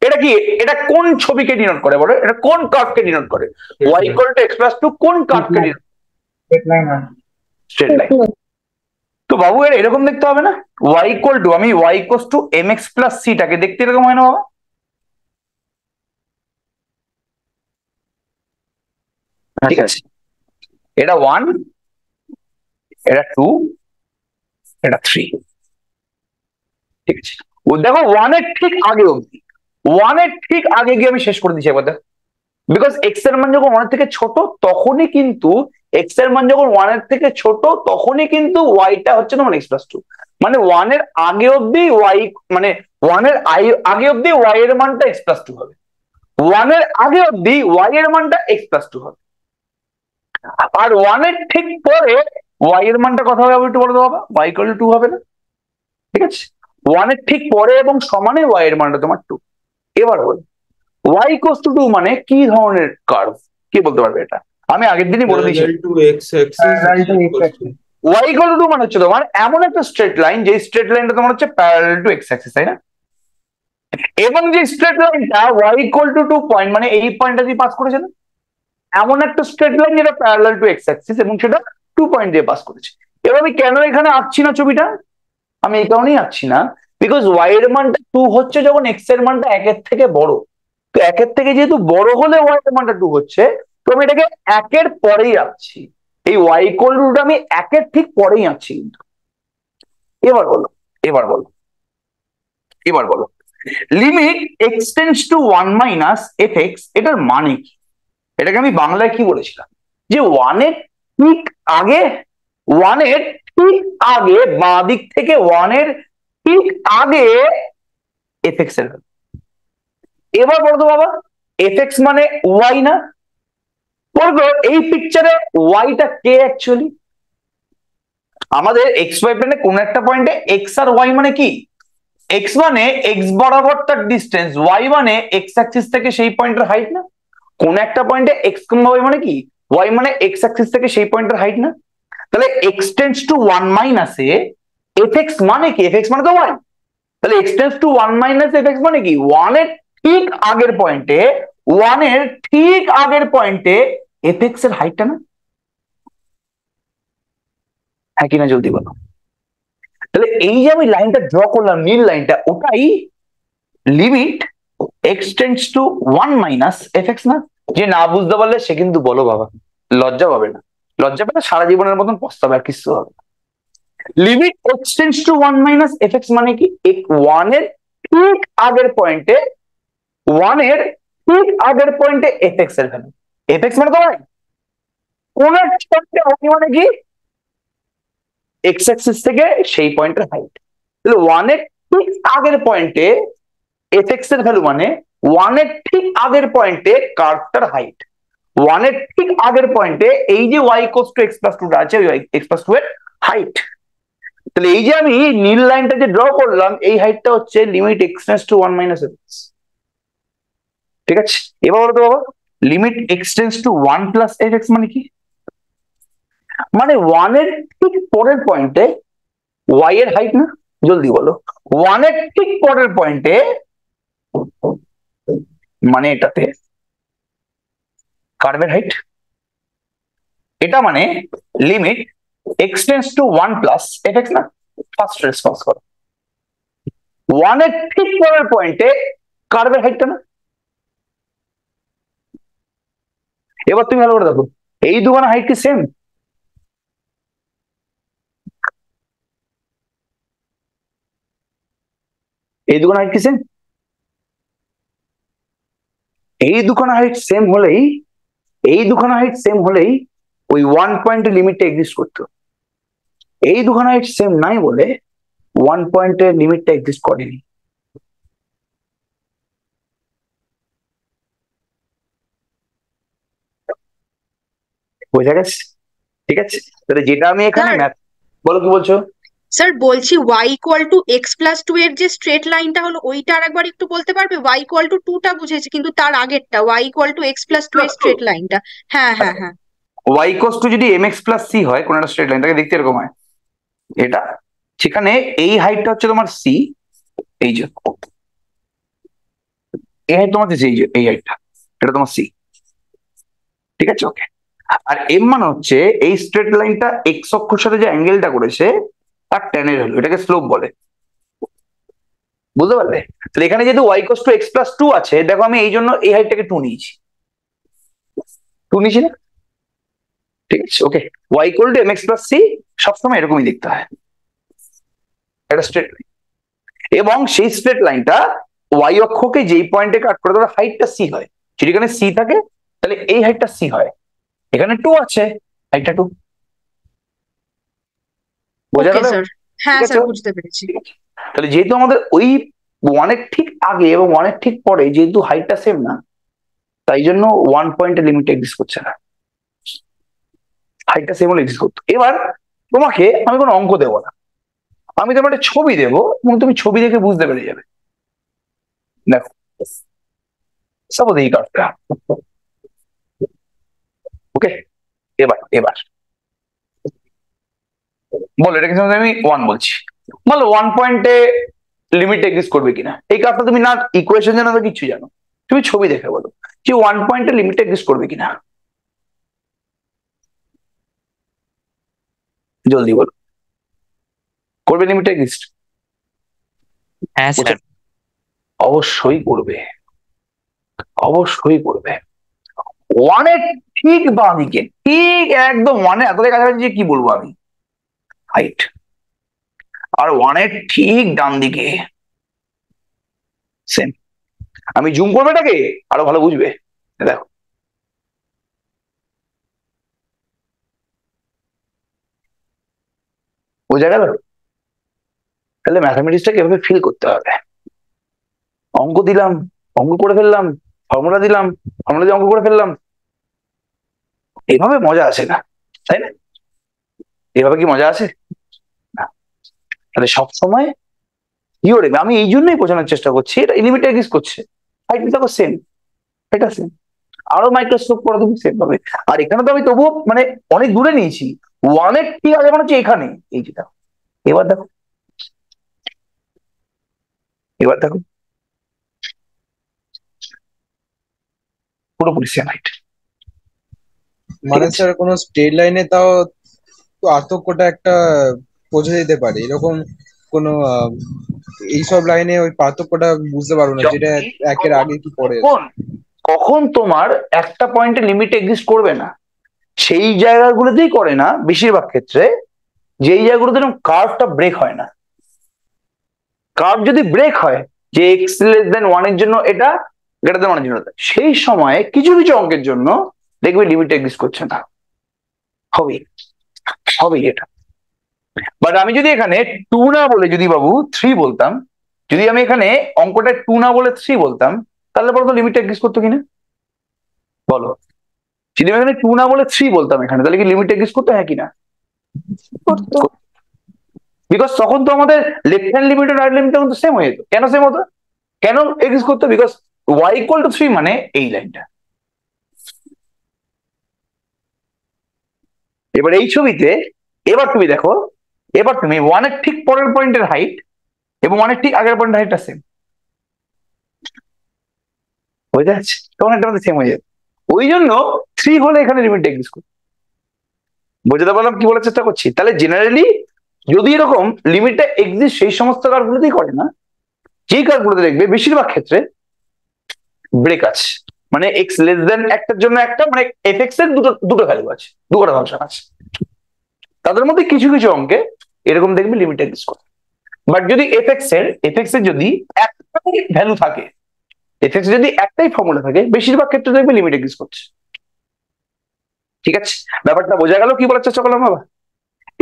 এটা কি, এটা কোন ছবিকে ডিনোট করে বলো, এটা কোন কার্ভকে ডিনোট করে? Y equal to x plus two কোন কার্ভকে ডিনোট? Straight line. তো বাবু এর এরকম দেখতে হবে না? ওয়াই ইকুয়াল টু, আমি y equals to m x plus সিটাকে দেখতে এরকম হয় না বাবা? ঠিক আছে, এটা ওয়ান, এটা টু, এটা থ্রি, ঠিক আছে। ও দেখো ওয়ানের ঠিক আগে অব্দি, ওয়ানের ঠিক আগে গিয়ে আমি শেষ করে দিচ্ছি একবার দেখো, বিকজ এক্স এর মান যখন ওয়ানের থেকে ছোট তখনই কিন্তু, এক্স এর মান যখন ওয়ানের থেকে ছোট তখনই কিন্তু ওয়াইটা হচ্ছে তোমার এক্স প্লাস টু, মানে ওয়ানের আগে অব্দি ওয়াই, মানে ওয়ানের আগে অব্দি ওয়াই এর মানটা এক্স প্লাস টু হবে, ওয়ানের আগে অব্দি ওয়াই এর মানটা এক্স প্লাস টু হবে, আর ওয়ানের ঠিক পরে ওয়াই এর মানটা কথা হবে একটু বলে দেবো বাবা, ওয়াই ইকুয়াল টু টু হবে না, ঠিক আছে, ওয়ানের ঠিক পরে এবং সমানে ওয়াই এর মানটা তোমার টু। এবার বল ওয়াই ইকুয়াল টু টু মানে কি ধরনের কার্ভ, কি বলতে পারবে এটা? আমি আগের দিনই বলে দিয়েছি, ওয়াই ইকুয়াল টু টু মানে হচ্ছে তোমার এমন একটা স্ট্রেট লাইন যে স্ট্রেট লাইনটা তোমার হচ্ছে প্যারালাল টু এক্স অ্যাক্সিস, তাই না? এবং যে স্ট্রেট লাইনটা y equal to two point মানে এই পয়েন্টটা দিয়ে পাস করেছে না, এমন একটা স্ট্রেট লাইন যেটা প্যারালাল টু এক্স অ্যাক্সিস এবং সেটা 2 পয়েন্ট দিয়ে পাস করেছে। এবার আমি কেন এখানে আঁকছি না ছবিটা, আমি এই কারণেই আঁকছি না, বিকজ ওয়াই এর মানটা টু হচ্ছে যখন এক্স এর মানটা একের থেকে বড়, তো একের থেকে যেহেতু বড় হলে ওয়াই এর মানটা টু হচ্ছে, তো আমি এটাকে একের পরেই আঁকছি, এই ওয়াই ইকুয়াল টু আমি একের ঠিক পরেই আঁকছি কিন্তু। এবার বলো, এবার বলো, এবার বলো limit x tends to one minus F x, এটার মানে কি? এটাকে আমি বাংলায় কি বলেছিলাম, যে ওয়ানের ঠিক আগে, ওয়ানের ঠিক আগে বাঁ দিক থেকে ওয়ানের ঠিক আগে এফ এক্স এর, এবার বলতো বাবা এফ এক্স মানে ওয়াই না, বলতো এই পিকচারে ওয়াইটা কে অ্যাকচুয়ালি? আমাদের এক্স ওয়াই প্লেনে কোন একটা পয়েন্টে এক্স আর ওয়াই মানে কি, এক্স মানে এক্স বরাবর তার ডিস্টেন্স, ওয়াই মানে এক্স অ্যাক্সিস থেকে সেই পয়েন্টের হাইট না, কোন একটা পয়েন্টে এক্স কমা ওয়াই মানে কি, ওয়াই মানে এক্স অ্যাক্সিস থেকে সেই পয়েন্টের হাইট না, তাহলে এক্স টেন্ডস টু ওয়ান মাইনাসে এফ এক্স মানে কি, এফ এক্স মানে তো ওয়াই, তাহলে x tends to one minus F x মানে কি, ওয়ানের ঠিক আগের পয়েন্টে, ওয়ানের ঠিক আগের পয়েন্টে এফ এক্স এর হাইটটা না, হ্যাঁ কিনা জলদি বলো। তাহলে এই যে আমি লাইনটা ড্র করলাম নীল লাইনটা, ওটাই limit x tends to one minus F x না? যে না বুঝতে পারলে সে কিন্তু বলো বাবা, লজ্জা পাবে না, লজ্জা পেলে সারা জীবনের মতন পস্তাবে, আর কিছু হবে। Limit x tends to one minus F x মানে কি, ওয়ানের ঠিক আগের পয়েন্টে, ওয়ানের ঠিক আগের পয়েন্টে এফ এক্স এর ভ্যালু, এফ এক্স মানে তো ওয়াই, কোন একটা পয়েন্টে ওয়াই মানে কি, এক্স অ্যাক্সিস থেকে সেই পয়েন্টের হাইট, তাহলে ওয়ানের ঠিক আগের পয়েন্টে এফ এক্স এর ভ্যালু মানে ওয়ানের ঠিক আগের পয়েন্টে কার্ভটার হাইট, ওয়ানের ঠিক আগের পয়েন্টে এই যে y equals to x plus 2 আছে, ওই x প্লাস 2 এর হাইট। তাহলে এই যে আমি নীল লাইনটা যে ড্র করলাম, এই হাইটটা হচ্ছে limit x tends two 1 minus f। ঠিক আছে, এবার বলো তো বাবা, limit x tends two 1 plus f মানে কি? মানে 1 এর ঠিক পরের পয়েন্টে y এর হাইট না, জলদি বলো। 1 এর ঠিক পরের পয়েন্টে মানে এটাতে কার্ভের হাইট। এটা মানে limit x tends two 1 plus f না। ফার্স্ট রেসপন্স করো, 1 এর ঠিক পরের পয়েন্টে কার্ভের হাইটটা না। এবার তুমি ভালো করে দেখো, এই দুখানা হাইট কি সেম? এই দুখানা হাইট কি সেম? এই দুখানা হাইট সেম হলেই, এই দুখানা হাইট সেম হলেই ওই 1 পয়েন্টের লিমিটটা এক্সিস্ট করতো। এই দুখানা হাইট সেম নাই বলে 1 পয়েন্টের লিমিটটা এক্সিস্ট করেনি। বোঝা গেছে? ঠিক আছে, তাহলে যেটা আমি এখানে স্যার ম্যাথ, বলো কি বলছো? স্যার বলছি y equal to x plus 2 এর যে স্ট্রেট লাইনটা হলো ওইটা আরেকবার একটু বলতে পারবে? y ইকুয়াল টু 2 টা বুঝেছি, কিন্তু তার আগেরটা y equal to x plus 2 এর স্ট্রেট লাইনটা। হ্যাঁ হ্যাঁ হ্যাঁ। y ইকুয়ালস টু যদি mx প্লাস c হয়, কোন একটা স্ট্রেট লাইন তাকে দেখতে এরকম হয় এটা, সেখানে এই হাইটটা হচ্ছে তোমার c, এই যে এই হাইট তোমার এই যে এই হাইটটা, এটা তোমার c। ঠিক আছে, ওকে। আর m মানে হচ্ছে এই স্ট্রেট লাইনটা x অক্ষের সাথে যে অ্যাঙ্গেলটা করেছে তার ট্যানের হলো, এটাকে স্লোপ বলে। বুঝতে পারলে? তাহলে এখানে যেহেতু y equals to x plus 2 আছে, দেখো আমি এই জন্য এই হাইটটাকে 2 নিয়েছি, 2 নিয়েছি না? ঠিক আছে, ওকে। y equal to mx plus c সবসময় এরকমই দেখতে হয়, একটা স্ট্রেট লাইন। এবং সেই স্ট্রেট লাইনটা y অক্ষকে যেই পয়েন্টে কাট করে তার হাইটটা c হয়। যদি এখানে c থাকে তাহলে এই হাইটটা c হয়, এখানে 2 আছে, হাইটটা 2। বোঝা ওকে গেল? স্যার, হ্যাঁ ঠিক আছে, স্যার বুঝতে পেরেছি। ঠিক আছে। তাহলে যেহেতু আমাদের ওই 1 এর ঠিক আগে এবং 1 এর ঠিক পরে যেহেতু হাইটটা সেম না, তাই জন্য 1 পয়েন্টের লিমিট এক্সিস্ট করছে না, হাইটটা সেম হলে এক্সিস্ট করতো। এবার তোমাকে আমি কোনো অঙ্ক দেবো না, আমি তোমার একটা ছবি দেবো এবং তুমি ছবি দেখে বুঝতে পেরে যাবে। দেখো, সাপোজ এই কার্ডটা, ওকে। এবার এবার বলো এটাকে আমি 1 বলছি, বলো 1 পয়েন্টে লিমিট এক্সিস্ট করবে কিনা। এই কাজটা তুমি না ইকুয়েশন জানো না কিছু জানো, তুমি ছবি দেখে বলো যে 1 পয়েন্টে লিমিট এক্সিস্ট করবে কিনা, জলদি বলো। করবে লিমিট এক্সিস্ট? হ্যাঁ স্যার। অবশ্যই করবে, অবশ্যই করবে। 1 এর ঠিক বাঁ দিকে, ঠিক একদম 1 এর এতটাই কাছাকাছি যে কি বলবো আমি, হাইট। আর 1 এর ঠিক ডান দিকে সেম। আমি জুম করবো এটাকে, আরো ভালো বুঝবে। দেখো, বোঝা গেল? তাহলে ম্যাথামেটিক্সটাকে এভাবে ফিল করতে হবে। অঙ্ক দিলাম, অঙ্ক করে ফেললাম, ফর্মুলা দিলাম, ফর্মুলা দিয়ে অঙ্ক করে ফেললাম, এভাবে মজা আসে না, তাই না? এভাবে কি মজা আছে? না। তাহলে সবসময় থিওরেম, আমি এই জন্যই বোঝানোর চেষ্টা করছি, এটা লিমিট এক্সিস্ট করছে, হাইট দেখো সেম, এটা সেম, আরো মাইক্রোস্কোপ করে তুমি সেম পাবে। আর এখানে তো আমি তবুও মানে অনেক দূরে নিয়েছি, 1 এর ঠিক আছে মানে হচ্ছে এখানে, এই যে দেখো। এবার দেখো, এবার দেখো, পুরোপুরি সেম হাইট। মানে স্যার কোনো স্ট্রেট লাইনে তাও তো পার্থক্যটা একটা বোঝা যেতে পারে, এরকম কোনো এইসব লাইনে ওই পার্থক্যটা বুঝতে পারবো না, যেটা একের আগে কি পরে আছে। কখন কখন তোমার একটা পয়েন্টে লিমিট এক্সিস্ট করবে না, সেই জায়গাগুলোতেই করে না বেশিরভাগ ক্ষেত্রে, যেই জায়গাগুলোতে কার্ভটা ব্রেক হয় না। কার্ভ যদি ব্রেক হয় যে এক্স লেস দেন 1 এর জন্য এটা, গ্রেটার দেন 1 এর জন্য এটা, সেই সময় কিছু কিছু অঙ্কের জন্য দেখবে লিমিট এক্সিস্ট করছে না, হবে হবে এটা। বাট আমি যদি এখানে 2 না বলে যদি বাবু 3 বলতাম, যদি আমি এখানে অঙ্কটা 2 না বলে 3 বলতাম, তাহলে বলতো লিমিট এক্সিস্ট করতো কিনা বলো। যদি আমি এখানে 2 না বলে 3 বলতাম এখানে, তাহলে কি লিমিট এক্সিস্ট করতো? হ্যাঁ কি না? করতো। বিকজ তখন তো আমাদের লেফট হ্যান্ড লিমিট আর রাইট লিমিট কিন্তু সেম হয়ে যেত। কেন সেম হতো? কেন এক্সিস্ট করতো? বিকজ y ইকুয়াল টু 3 মানে এই লাইনটা। এবার এই ছবিতে এবার তুমি দেখো, এবার তুমি 1 এর ঠিক পরের পয়েন্টের হাইট এবং 1 এর ঠিক আগের পয়েন্টের হাইটটা সেম হয়ে যাচ্ছে, তখন একটা সেম হয়ে যাবে। ওই জন্য 3 হলে এখানে লিমিট এক্সিস্ট করবে। বুঝতে পারলাম কি বলার চেষ্টা করছি? তাহলে জেনারেলি যদি এরকম লিমিটটা এক্সিস্ট সেই সমস্ত কার্ভগুলোতেই করে না, যেই কার্ভগুলোতে দেখবে বেশিরভাগ ক্ষেত্রে ব্রেক আছে, মানে এক্স লেস দেন একটার জন্য একটা, মানে এফএক্স এর দুটো ভ্যালু আছে, দুটো ফাংশন আছে, তাদের মধ্যে কিছু কিছু অঙ্কে এরকম দেখবে লিমিট এক্সিস্ট করে। বাট যদি এফএক্স এর যদি একটাই ভ্যালু থাকে, এফএক্স যদি একটাই ফর্মুলা থাকে, বেশিরভাগ ক্ষেত্রে দেখবে লিমিট এক্সিস্ট করছে। ঠিক আছে, ব্যাপারটা বোঝা গেল কি বলার চেষ্টা করলাম বাবা?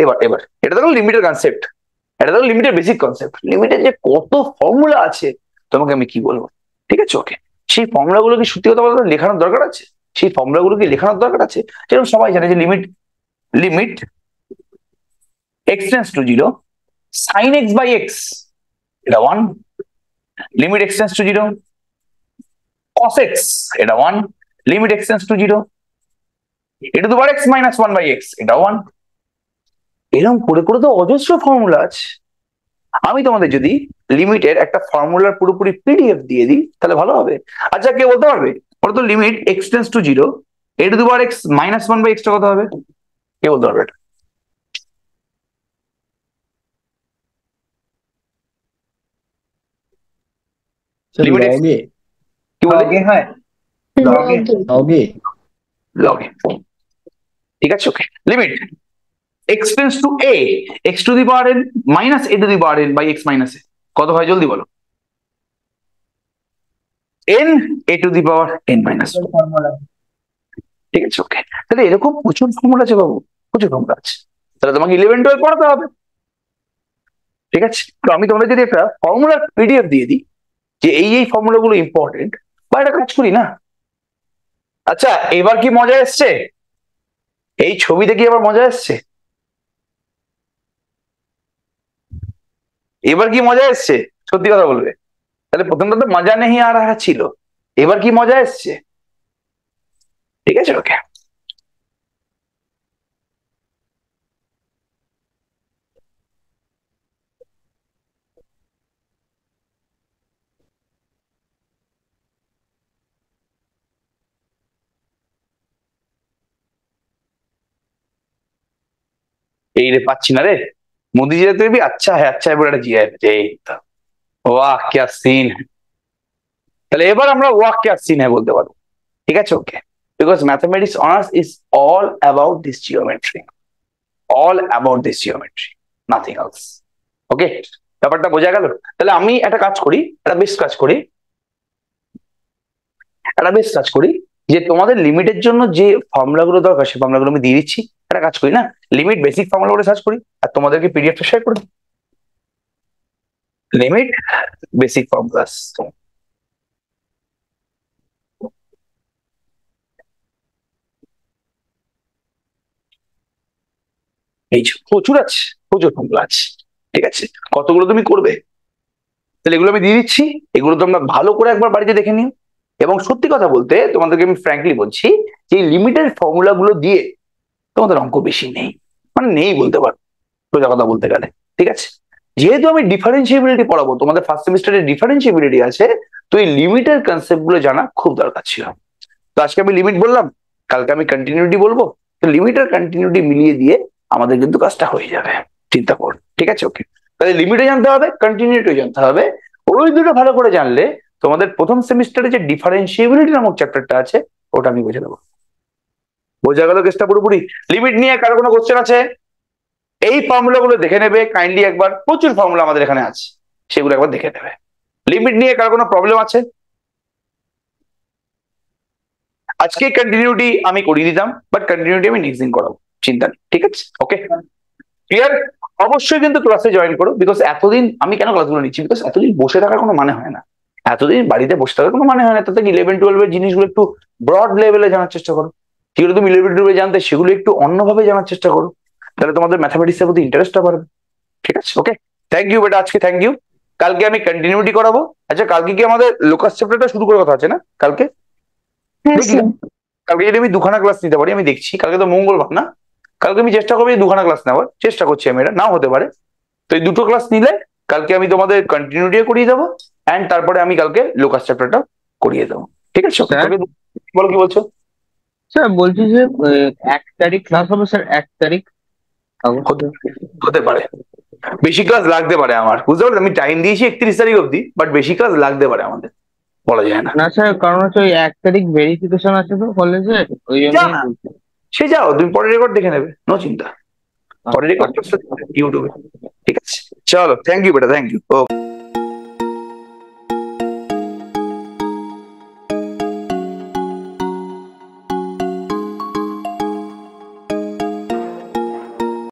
এবার এবার এটা দেখো লিমিটের কনসেপ্ট, এটা দেখো লিমিটের বেসিক কনসেপ্ট। লিমিটের যে কত ফর্মুলা আছে তোমাকে আমি কি বলবো, ঠিক আছে? ওকে, সেই ফর্মুলা গুলো কি সত্যি কথা বলতে লেখানোর দরকার আছে? সেই ফর্মুলা গুলো কি লেখানোর দরকার আছে? যেরকম সবাই জানে যে limit x tends two 0 sin x by x, এটা 1। Limit x tends two 0 cos x, এটা 1। Limit x tends two 0 e two the power x minus 1 by x, এটা 1। এরকম করে করে তো অজস্র ফর্মুলা আছে। আমি তোমাদের যদি লিমিটের একটা ফর্মুলার পুরোপুরি পিডিএফ দিয়ে দিই তাহলে ভালো হবে। আচ্ছা, কে বলতে পারবে বলতো limit x tends two 0 e two the power x minus 1 by x টা কত হবে? কে বলতে পারবে এটা? লিমিট x কি বলে? লগে হয়, লগে। লগে। লগে। ঠিক আছে, okay. Limit x tends to a x to the power n minus a to the power n by x minus a, কত হয় জলদি বলো? n a to the power n minus. Formula. ঠিক আছে, ওকে। তাহলে এরকম প্রচুর ফর্মুলা আছে বাবু, প্রচুর ফর্মুলা আছে। তাহলে তোমাকে 11-12 পড়াতে হবে। ঠিক আছে, তো আমি তোমাদের যদি একটা ফর্মুলার পিডিএফ দিয়ে দিই যে এই ফর্মুলা গুলো ইম্পর্টেন্ট, বা একটা কাজ করি না। আচ্ছা, এবার কি মজা এসছে? এই ছবিতে কি আবার মজা এসছে? এবার কি মজা এসছে? সত্যি কথা বলবে। তাহলে প্রথমটা তো মজা নেই আর ছিল, এবার কি মজা এসছে? ঠিক আছে, ওকে। এই রে পাচ্ছি না রে, मोदी जी तो भी अच्छा है বলে জিয়া এই তো वाह क्या सीन है। তাহলে এবার আমরা वाह क्या सीन है বলতে পারবো। ঠিক আছে, okay. Because mathematics honours is all about this geometry, all about this geometry, nothing else. Okay, ব্যাপারটা বোঝা গেল? তাহলে আমি একটা কাজ করি, একটা বেস্ট কাজ করি যে তোমাদের লিমিটের জন্য যে ফর্মুলা গুলো দরকার সেই ফর্মুলা গুলো আমি দিয়ে দিচ্ছি। একটা কাজ করি না, লিমিট বেসিক ফর্মুলা করে সার্চ করি আর তোমাদেরকে পিডিএফটা শেয়ার করে দিই। লিমিট বেসিক ফর্মুলাস, এই যে প্রচুর আছে, প্রচুর ফর্মুলা আছে। ঠিক আছে, কতগুলো তুমি করবে? তাহলে এগুলো আমি দিয়ে দিচ্ছি, এগুলো তোমরা ভালো করে একবার বাড়িতে দেখে নিও। এবং সত্যি কথা বলতে তোমাদেরকে আমি ফ্র্যাঙ্কলি বলছি যে লিমিটের ফর্মুলা গুলো দিয়ে তোমাদের অঙ্ক বেশি নেই, মানে নেই বলতে পারো সোজা কথা বলতে গেলে। ঠিক আছে, যেহেতু আমি ডিফারেন্সিয়েবিলিটি পড়াবো, তোমাদের ফার্স্ট সেমিস্টারে ডিফারেন্সিয়েবিলিটি আছে, তো এই লিমিটের কনসেপ্ট গুলো জানা খুব দরকার ছিল। তো আজকে আমি লিমিট বললাম, কালকে আমি কন্টিনিউটি বলবো, তো লিমিট আর কন্টিনিউটি মিলিয়ে দিয়ে আমাদের কিন্তু কাজটা হয়ে যাবে, চিন্তা কর। ঠিক আছে, ওকে। তাহলে লিমিটও জানতে হবে, কন্টিনিউটিও জানতে হবে। ওই দুটো ভালো করে জানলে তোমাদের প্রথম সেমিস্টারে যে ডিফারেন্সিয়েবিলিটি নামক চ্যাপ্টারটা আছে ওটা আমি বুঝে দেবো। বোঝা গেল কেসটা পুরোপুরি? লিমিট নিয়ে কারো কোনো কোশ্চেন আছে? এই ফর্মুলা গুলো দেখে নেবে কাইন্ডলি একবার, প্রচুর ফর্মুলা আমাদের এখানে আছে, সেগুলো একবার দেখে নেবে। লিমিট নিয়ে কারো কোনো প্রবলেম আছে? আজকে কন্টিনিউটি আমি করিয়ে দিতাম, বাট কন্টিনিউটি আমি নেক্সট দিন করাবো, চিন্তা নেই। ঠিক আছে, ওকে, ক্লিয়ার? অবশ্যই কিন্তু ক্লাসে জয়েন করো, বিকজ এতদিন আমি কেন ক্লাসগুলো নিচ্ছি, বিকজ এতদিন বসে থাকার কোনো মানে হয় না, এতদিন বাড়িতে বসে থাকার কোনো মানে হয় না। তাতে 11-12 এর জিনিসগুলো একটু ব্রড লেভেলে জানার চেষ্টা করো। যেগুলো তুমি ইলেভেন জানতে সেগুলো একটু অন্যভাবে জানার চেষ্টা করো, তাহলে তোমাদের ম্যাথামেটিক্স এর প্রতি ইন্টারেস্টটা বাড়বে। ঠিক আছে, ওকে, থ্যাংক ইউ বেটা, আজকে থ্যাংক ইউ। কালকে আমি কন্টিনিউটি করাবো। আচ্ছা, কালকে কি আমাদের লোকাস চ্যাপ্টারটা শুরু করার কথা আছে না কালকে? হ্যাঁ দেখি স্যার। কালকে যদি আমি দুখানা ক্লাস নিতে পারি, আমি দেখছি, কালকে তো মঙ্গলবার না, কালকে আমি চেষ্টা করবো এই দুখানা ক্লাস নেওয়ার, চেষ্টা করছি আমি, এটা নাও হতে পারে। তো এই দুটো ক্লাস নিলে কালকে আমি তোমাদের কন্টিনিউটি করিয়ে দেবো, অ্যান্ড তারপরে আমি কালকে লোকাস চ্যাপ্টারটা করিয়ে দেবো। ঠিক আছে, স্যার? কালকে বলো কি বলছো? স্যার বলছি যে 1 তারিখ ক্লাস হবে স্যার, 1 তারিখ আগস্ট। হতে পারে, বেশি ক্লাস লাগতে পারে আমার, বুঝতে পারলে, আমি টাইম দিয়েছি 31 তারিখ অবধি, বাট বেশি ক্লাস লাগতে পারে আমাদের, বলা যায় না। না স্যার, কারণ হচ্ছে ওই 1 তারিখ ভেরিফিকেশন আছে তো কলেজে, ওই যা জন্যই না, বলছি। সে যাও, তুমি পরে রেকর্ড দেখে নেবে, নো চিন্তা, পরে রেকর্ড ইউটিউবে। ঠিক আছে, চলো, থ্যাংক ইউ বেটা, থ্যাংক ইউ।